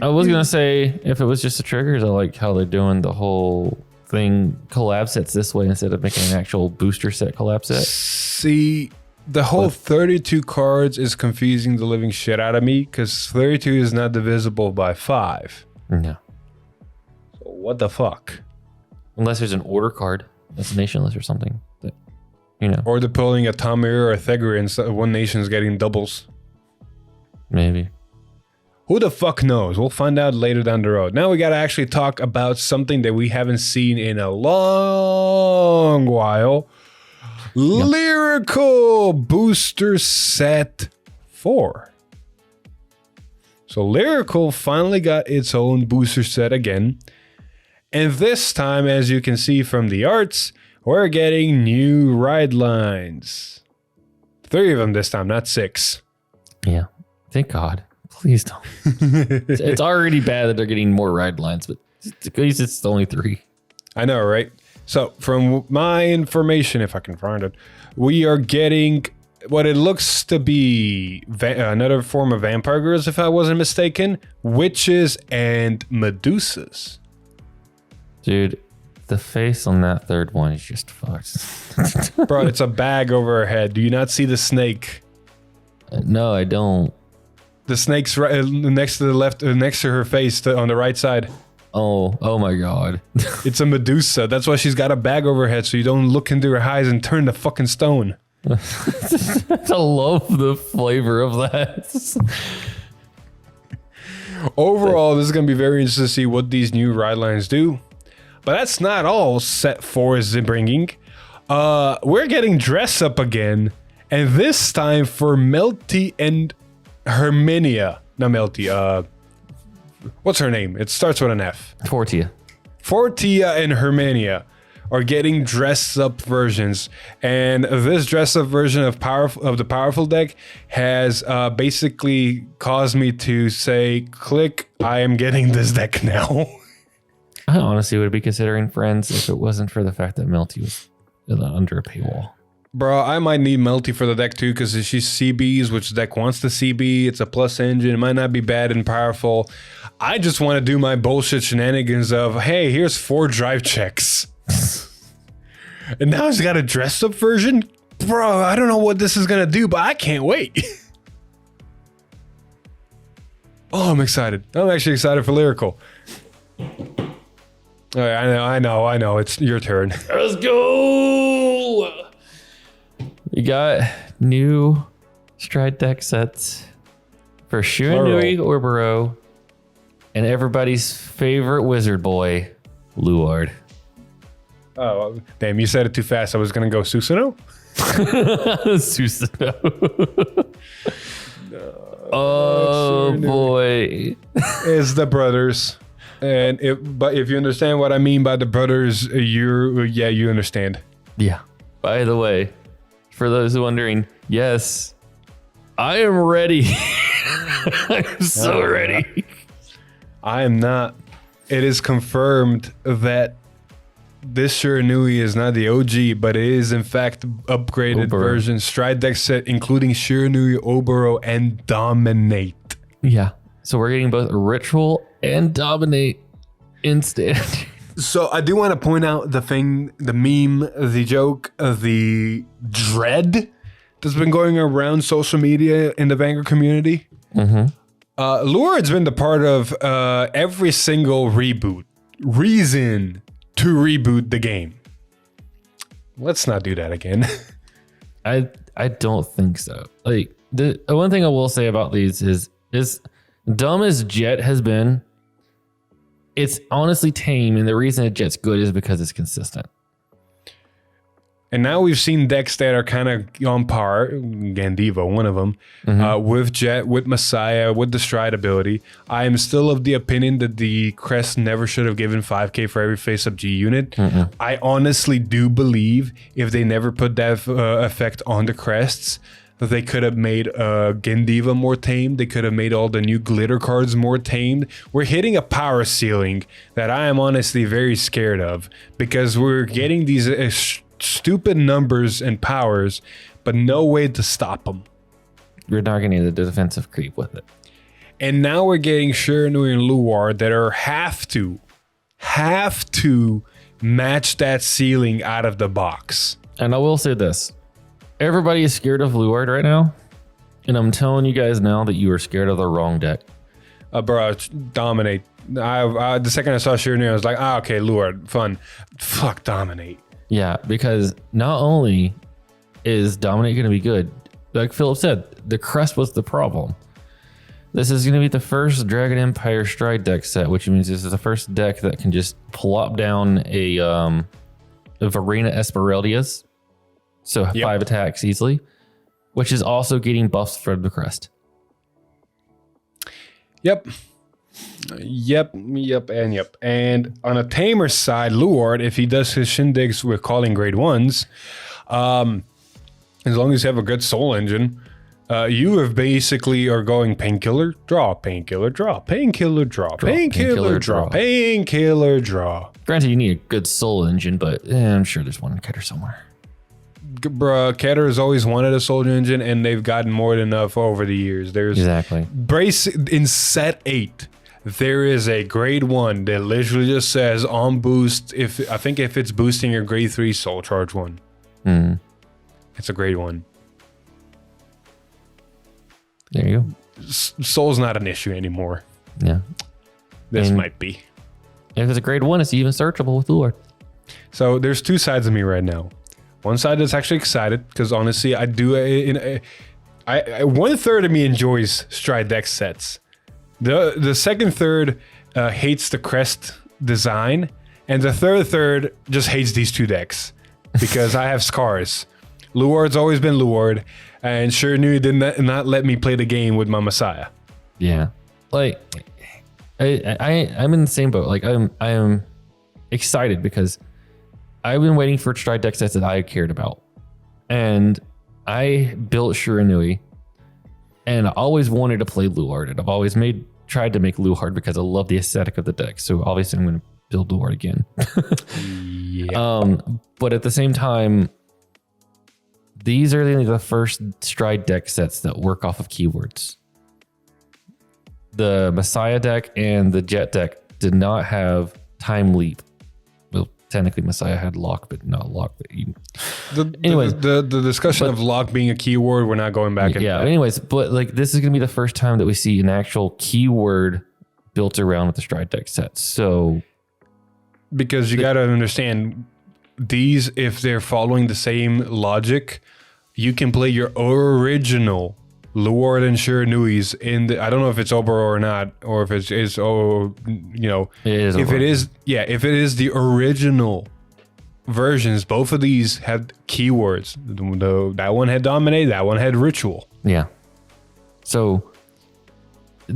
was gonna say, if it was just the triggers, I like how they're doing the whole thing collab sets this way instead of making an actual booster set collab set. See, the whole 32 cards is confusing the living shit out of me because 32 is not divisible by 5. No. So what the fuck? Unless there's an order card that's nationless or something. That, you know. Or they're pulling a Tamir or a Thegri and one nation's getting doubles. Maybe. Who the fuck knows? We'll find out later down the road. Now we gotta actually talk about something that we haven't seen in a long while. Lyrical Booster Set 4. So Lyrical finally got its own booster set again. And this time, as you can see from the arts, we're getting new ride lines. 3 of them this time, not 6. Yeah. Thank God. Please don't. It's already bad that they're getting more ride lines, but at least it's only 3. I know, right? So, from my information, if I can find it, we are getting what it looks to be another form of vampire girls, if I wasn't mistaken, witches and Medusas. Dude, the face on that third one is just fucked. Bro, it's a bag over her head. Do you not see the snake? No, I don't. The snake's right next to the left, next to her face on the right side. Oh my God. It's a Medusa. That's why she's got a bag over her head so you don't look into her eyes and turn to fucking stone. I love the flavor of that. Overall, this is going to be very interesting to see what these new ride lines do. But that's not all set 4 is bringing. We're getting dress up again. And this time for Melty and Herminia. Not Melty, what's her name? It starts with an F. Fortia. Fortia and Herminia are getting dress up versions, and this dress up version of the powerful deck has basically caused me to say, click, I am getting this deck now. I honestly would be considering Friends if it wasn't for the fact that Melty was under a paywall. Bro, I might need Melty for the deck too, because she's CBs, which the deck wants to CB. It's a plus engine. It might not be bad and powerful. I just want to do my bullshit shenanigans of, hey, here's 4 drive checks. And now he's got a dressed up version? Bro, I don't know what this is going to do, but I can't wait. Oh, I'm excited. I'm actually excited for Lyrical. All right, I know. It's your turn. Let's go! We got new Stride deck sets for Shuinui Orbero and everybody's favorite wizard boy, Luard. Oh, damn, you said it too fast. I was going to go Susanoo. Susanoo. Oh, boy. It's the brothers. And if you understand what I mean by the brothers, you understand. Yeah. By the way, for those wondering, yes, I am ready. I'm so ready. I am not. It is confirmed that this Shiranui is not the OG, but it is in fact upgraded version Stride deck set, including Shiranui, Oboro, and Dominate. Yeah. So we're getting both Ritual and Dominate in standard. So I do want to point out the meme, the joke, the dread that's been going around social media in the Vanguard community. Luard's been the part of every single reason to reboot the game. Let's not do that again. I don't think so. Like the one thing I will say about these is dumb as Jet has been, it's honestly tame, and the reason that Jet's good is because it's consistent. And now we've seen decks that are kind of on par, Gandiva, one of them, with Jet, with Messiah, with the Stride ability. I am still of the opinion that the Crest never should have given 5k for every face-up G unit. I honestly do believe if they never put that effect on the Crests, that they could have made Gandiva more tamed. They could have made all the new glitter cards more tamed. We're hitting a power ceiling that I am honestly very scared of, because we're getting these stupid numbers and powers, but no way to stop them. You're not going to need the defensive creep with it. And now we're getting Shiranui and Luard that are have to match that ceiling out of the box. And I will say this. Everybody is scared of Luard right now. And I'm telling you guys now that you are scared of the wrong deck. Bro, Dominate. The second I saw Shiranui, I was like, okay, Luard, fun. Fuck Dominate. Yeah, because not only is Dominate going to be good, like Philip said, the Crest was the problem. This is going to be the first Dragon Empire Stride deck set, which means this is the first deck that can just plop down a Varina Esmeraldas, so 5 attacks easily, which is also getting buffs from the Crest. Yep. And on a tamer side, Luard, if he does his shindigs with calling grade 1s, as long as you have a good soul engine, you have basically are going painkiller, draw, painkiller, draw, painkiller, draw, painkiller, draw, painkiller, draw. Granted, you need a good soul engine, but I'm sure there's one in Keter somewhere. Bruh, Keter has always wanted a soul engine, and they've gotten more than enough over the years. There's brace in set 8. There is a grade 1 that literally just says on boost. If it's boosting your grade 3 soul charge 1, it's a grade 1. There you go. Soul's not an issue anymore. Yeah, this might be. If it's a grade 1, it's even searchable with Luard. So there's two sides of me right now. One side that's actually excited because honestly, I do. 1/3 of me enjoys Stride deck sets. The second third hates the Crest design, and the third just hates these two decks because I have scars. Luard's always been Luard, and Shiranui did not let me play the game with my Messiah. Yeah, like I'm in the same boat. Like I am excited because I've been waiting for Stride deck sets that I cared about, and I built Shiranui, and I always wanted to play Luard, and I've always tried to make Luard because I love the aesthetic of the deck. So obviously I'm going to build Luard again. But at the same time, these are the first Stride deck sets that work off of keywords. The Messiah deck and the Jet deck did not have Time Leap. Well, technically Messiah had Lock, but not Lock. Anyways, the discussion of Lock being a keyword, we're not going back. Anyways, but like this is going to be the first time that we see an actual keyword built around with the Stride deck set. So, because you got to understand these, if they're following the same logic, you can play your original Luard and Shiranui's in the, I don't know if it's Oboro or not, or if it is if it is the original versions, both of these have keywords. That one had Dominate, that one had Ritual. Yeah. So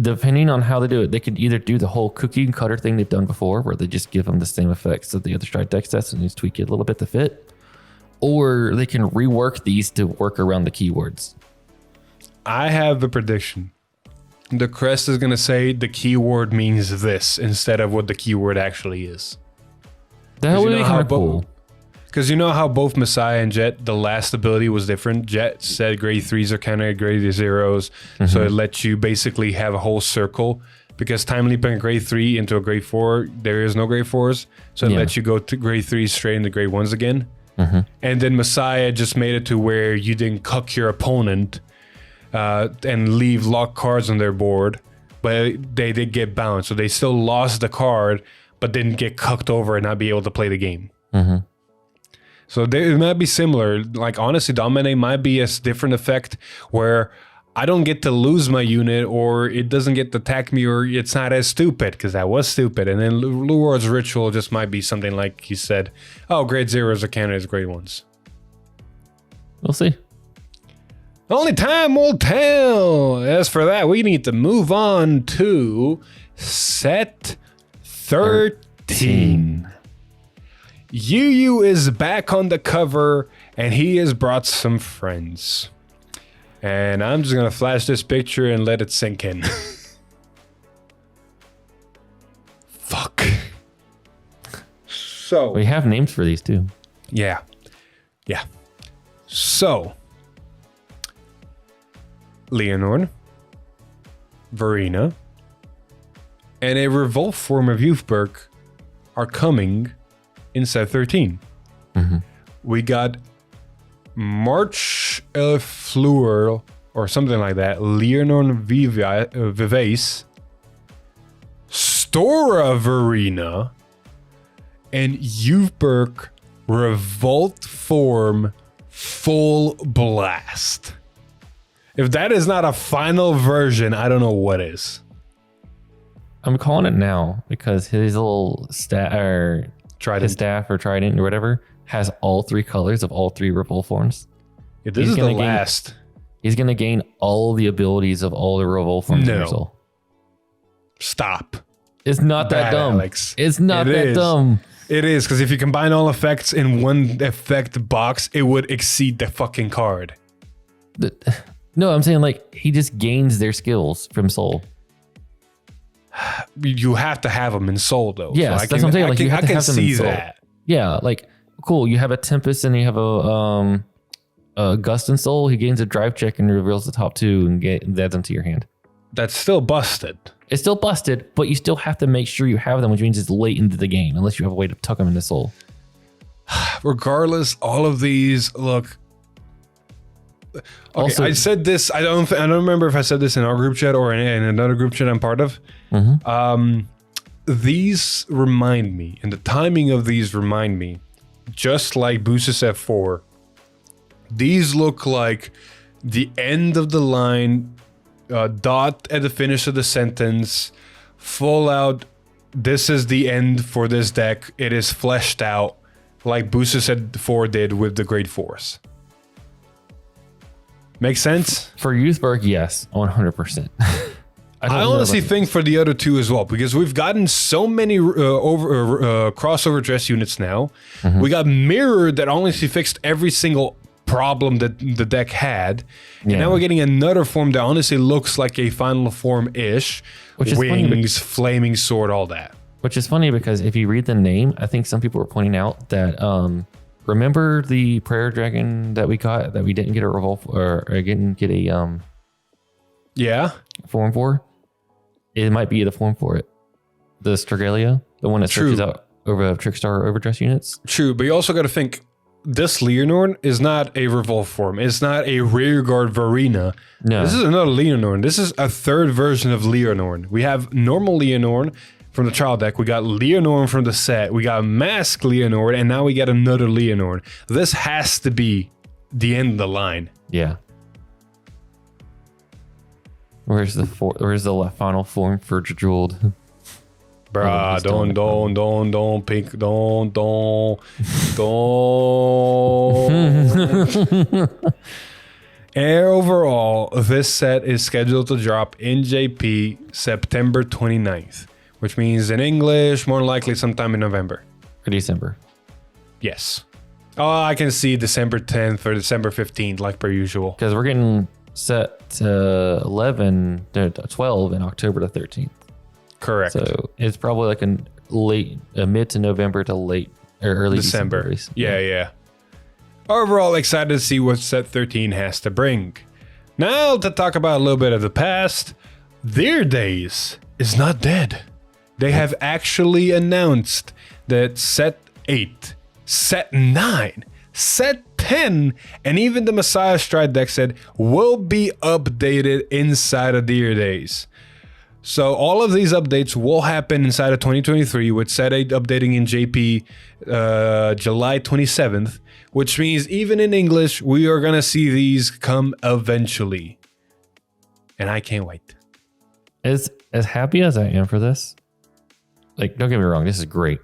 depending on how they do it, they could either do the whole cookie and cutter thing they've done before, where they just give them the same effects that the other Stride deck sets and just tweak it a little bit to fit, or they can rework these to work around the keywords. I have a prediction. The crest is going to say the keyword means this instead of what the keyword actually is. That would be kind of cool. Because you know how both Messiah and Jet, the last ability was different. Jet said grade 3s are kind of grade 0s. So it lets you basically have a whole circle. Because time leaping a grade 3 into a grade 4, there is no grade 4s. So it lets you go to grade 3 straight into grade 1s again. And then Messiah just made it to where you didn't cuck your opponent and leave locked cards on their board. But they did get bounced. So they still lost the card, but didn't get cucked over and not be able to play the game. So it might be similar. Like, honestly, Dominate might be a different effect where I don't get to lose my unit, or it doesn't get to attack me, or it's not as stupid, because that was stupid. And then Lord's Ritual just might be something like you said, oh, grade 0s are counted as grade 1s. We'll see. Only time will tell. As for that, we need to move on to set 13. Yu is back on the cover, and he has brought some friends. And I'm just going to flash this picture and let it sink in. Fuck. So. We have names for these too. Yeah. Yeah. So. Leonor, Verena, and a revolt form of Youthberg are coming in set 13. We got March Fleur or something like that, Leonor Vivace, Stora Verena, and Youthberg revolt form Full Blast. If that is not a final version, I don't know what is. I'm calling it now because his little his staff or trident or whatever has all 3 colors of all 3 revolt forms. Yeah, this is the last. He's going to gain all the abilities of all the revolt forms in your soul. Stop. It's not that dumb. Alex. It's not that dumb. It is, because if you combine all effects in one effect box, it would exceed the fucking card. No, I'm saying like he just gains their skills from soul. You have to have them in soul though. Yeah, so that's what I'm saying. Like you have to have them in soul. That. Yeah, like cool. You have a Tempest and you have a Gust in soul. He gains a drive check and reveals the top 2 and adds them to your hand. That's still busted. It's still busted, but you still have to make sure you have them, which means it's late into the game, unless you have a way to tuck them into soul. Regardless, all of these look. Okay, also, I said this. I don't remember if I said this in our group chat or in another group chat I'm part of. These remind me, and the timing of these remind me, just like Boost's F4. These look like the end of the line, dot at the finish of the sentence, full out. This is the end for this deck. It is fleshed out, like Boost's F4 did with the Great Force. Make sense? For Youthberg, yes, 100%. I honestly think for the other 2 as well, because we've gotten so many crossover dress units now. We got Mirror that honestly fixed every single problem that the deck had. And now we're getting another form that honestly looks like a final form-ish. Wings, flaming sword, all that. Which is funny because if you read the name, I think some people were pointing out that... remember the prayer dragon that we got that we didn't get a revolt or didn't get a form for? It might be the form for it. The Stragalia, the one that searches out over Trickstar overdress units. True, but you also got to think this Leonor is not a revolt form. It's not a rearguard Verena. No, this is another Leonor. This is a third version of Leonor. We have normal Leonor from the trial deck, we got Leonor from the set, we got Mask Leonor, and now we get another Leonor. This has to be the end of the line. Yeah. Where's the final form for Jeweled? Bruh, don't, pink, don't. And overall, this set is scheduled to drop in JP September 29th, which means in English, more likely sometime in November. Or December. Yes. Oh, I can see December 10th or December 15th, like per usual. Because we're getting set to 12 in October the 13th. Correct. So it's probably like a mid to November to late or early December. Yeah. Overall, excited to see what set 13 has to bring. Now to talk about a little bit of the past, Their Days is not dead. They have actually announced that set 8, set 9, set 10, and even the Messiah Stride deck set will be updated inside of Their Days. So all of these updates will happen inside of 2023 with set 8 updating in JP July 27th, which means even in English, we are going to see these come eventually. And I can't wait. As happy as I am for this, like, don't get me wrong, this is great.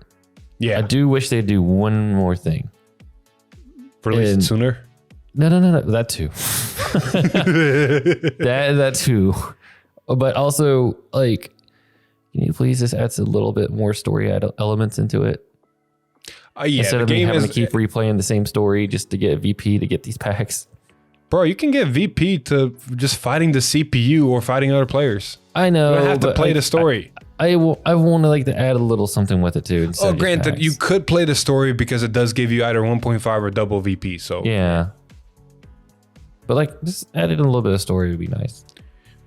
Yeah. I do wish they'd do one more thing. Release it sooner? No. That too. that too. But also, like, can you please just add a little bit more story elements into it? Yeah, instead of me having to keep replaying the same story just to get VP to get these packs. Bro, you can get VP to just fighting the CPU or fighting other players. I know. You don't have to play the story. I want to like to add a little something with it too. Oh, granted, you could play the story because it does give you either 1.5 or double VP. So yeah. But like, just add in a little bit of story would be nice.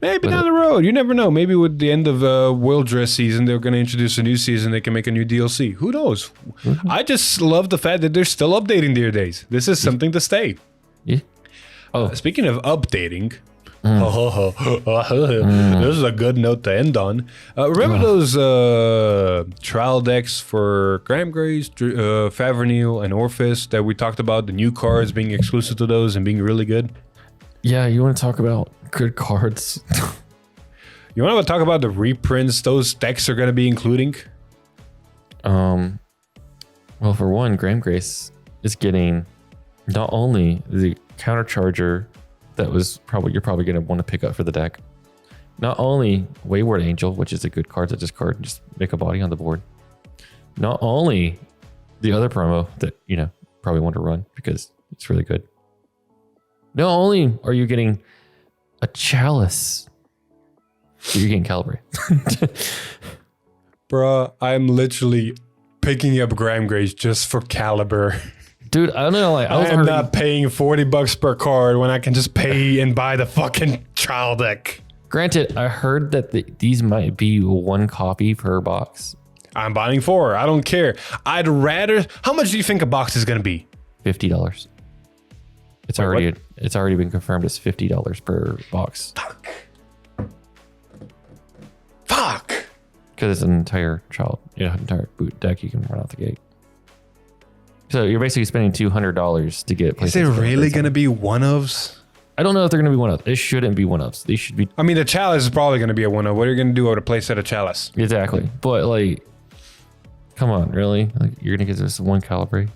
Maybe down the road. You never know. Maybe with the end of World Dress season, they're going to introduce a new season. They can make a new DLC. Who knows? Mm-hmm. I just love the fact that they're still updating Their Days. This is something to stay. Yeah. Oh, speaking of updating, this is a good note to end on. Remember those trial decks for Graham Grace, Favernil, and Orphis that we talked about? The new cards being exclusive to those and being really good? Yeah, you want to talk about good cards? You want to talk about the reprints those decks are going to be including? Well, for one, Graham Grace is getting not only the countercharger that you're probably going to want to pick up for the deck, not only Wayward Angel, which is a good card to discard and just make a body on the board, not only the other promo that probably want to run because it's really good. Not only are you getting a Chalice, you're getting Calibre. Bruh, I'm literally picking up Graham Grace just for Caliber. Dude, I don't know. Like, I'm not paying $40 per card when I can just pay and buy the fucking trial deck. Granted, I heard that these might be one copy per box. I'm buying 4. I don't care. I'd rather. How much do you think a box is going to be? $50. It's already been confirmed as $50 per box. Fuck. Because it's an entire boot deck you can run out the gate. So you're basically spending $200 to get. Is it really going to be one-ofs? I don't know if they're going to be one-ofs. It shouldn't be one-ofs. They should be. I mean, the Chalice is probably going to be a one-off. What are you going to do with a playset of Chalice? Exactly. But like, come on, really? Like, you're going to get this one Calibre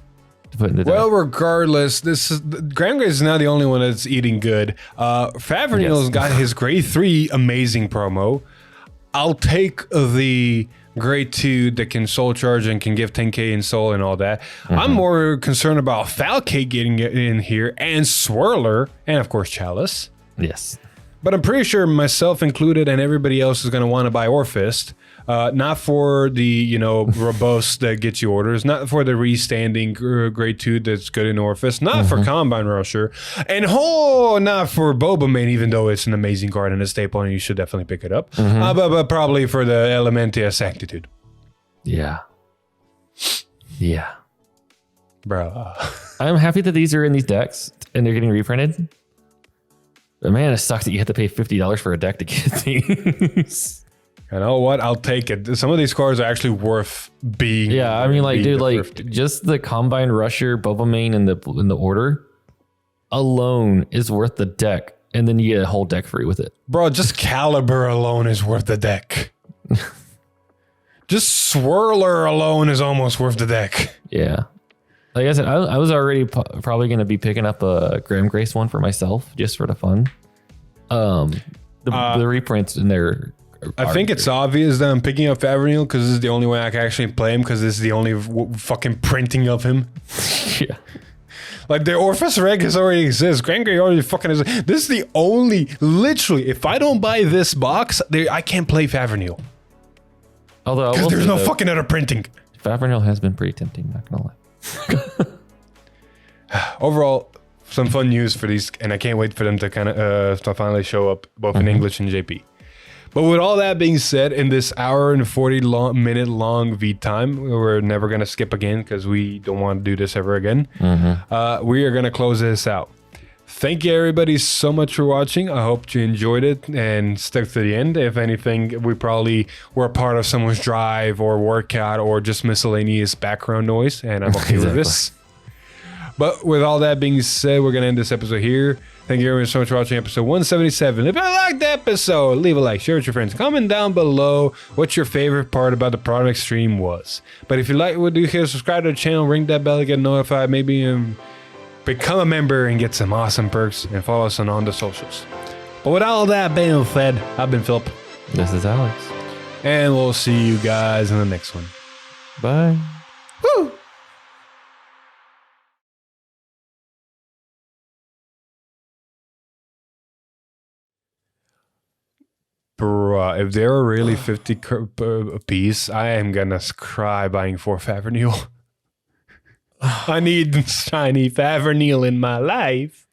to put in the deck? Well, regardless, Graham Grace is not the only one that's eating good. Favernil's got his grade 3 amazing promo. I'll take the grade 2 that can soul charge and can give 10k in soul and all that. Mm-hmm. I'm more concerned about Falcate getting it in here and Swirler and of course Chalice. Yes. But I'm pretty sure myself included and everybody else is going to want to buy Orphist. Not for the, robust that gets you orders, not for the restanding grade 2 that's good in Orphist, not for Combine Rusher, and not for Bobomane, even though it's an amazing card and a staple and you should definitely pick it up, but probably for the Elementia Sanctitude. Yeah. Yeah. Bro. I'm happy that these are in these decks and they're getting reprinted. But man, it sucks that you have to pay $50 for a deck to get these. You know what? I'll take it. Some of these cards are actually worth being. Yeah, I mean, like, dude, like, just the Combine Rusher, Bobomane, in the order alone is worth the deck, and then you get a whole deck free with it. Bro, just Caliber alone is worth the deck. Just Swirler alone is almost worth the deck. Yeah. like I said, I was already probably going to be picking up a Graham Grace one for myself just for the fun. The reprints in there. I think it's obvious that I'm picking up Favrenil because this is the only way I can actually play him because this is the only fucking printing of him. Yeah. Like the Orphus Regus already exists. Grand Grey already fucking is. This is the only, literally, if I don't buy this box, I can't play Favrenil. Although because there's no fucking other printing. Favrenil has been pretty tempting, not gonna lie. Overall, some fun news for these, and I can't wait for them to kind of to finally show up both in English and JP. But with all that being said, in this hour and 40-minute long V time, we're never going to skip again because we don't want to do this ever again. We are going to close this out. Thank you, everybody, so much for watching. I hope you enjoyed it and stuck to the end. If anything, we probably were a part of someone's drive or workout or just miscellaneous background noise, and I'm okay with this. But with all that being said, we're going to end this episode here. Thank you everyone so much for watching episode 177. If you liked the episode, leave a like, share with your friends. Comment down below what your favorite part about the product stream was. But if you like what we do here, subscribe to the channel, ring that bell to get notified, maybe become a member and get some awesome perks, and follow us on the socials. But with all that being said, I've been Philip. This is Alex. And we'll see you guys in the next one. Bye. Woo! Bruh, if there are really 50 a piece, I am gonna cry buying 4 Favrenil. I need shiny Favrenil in my life.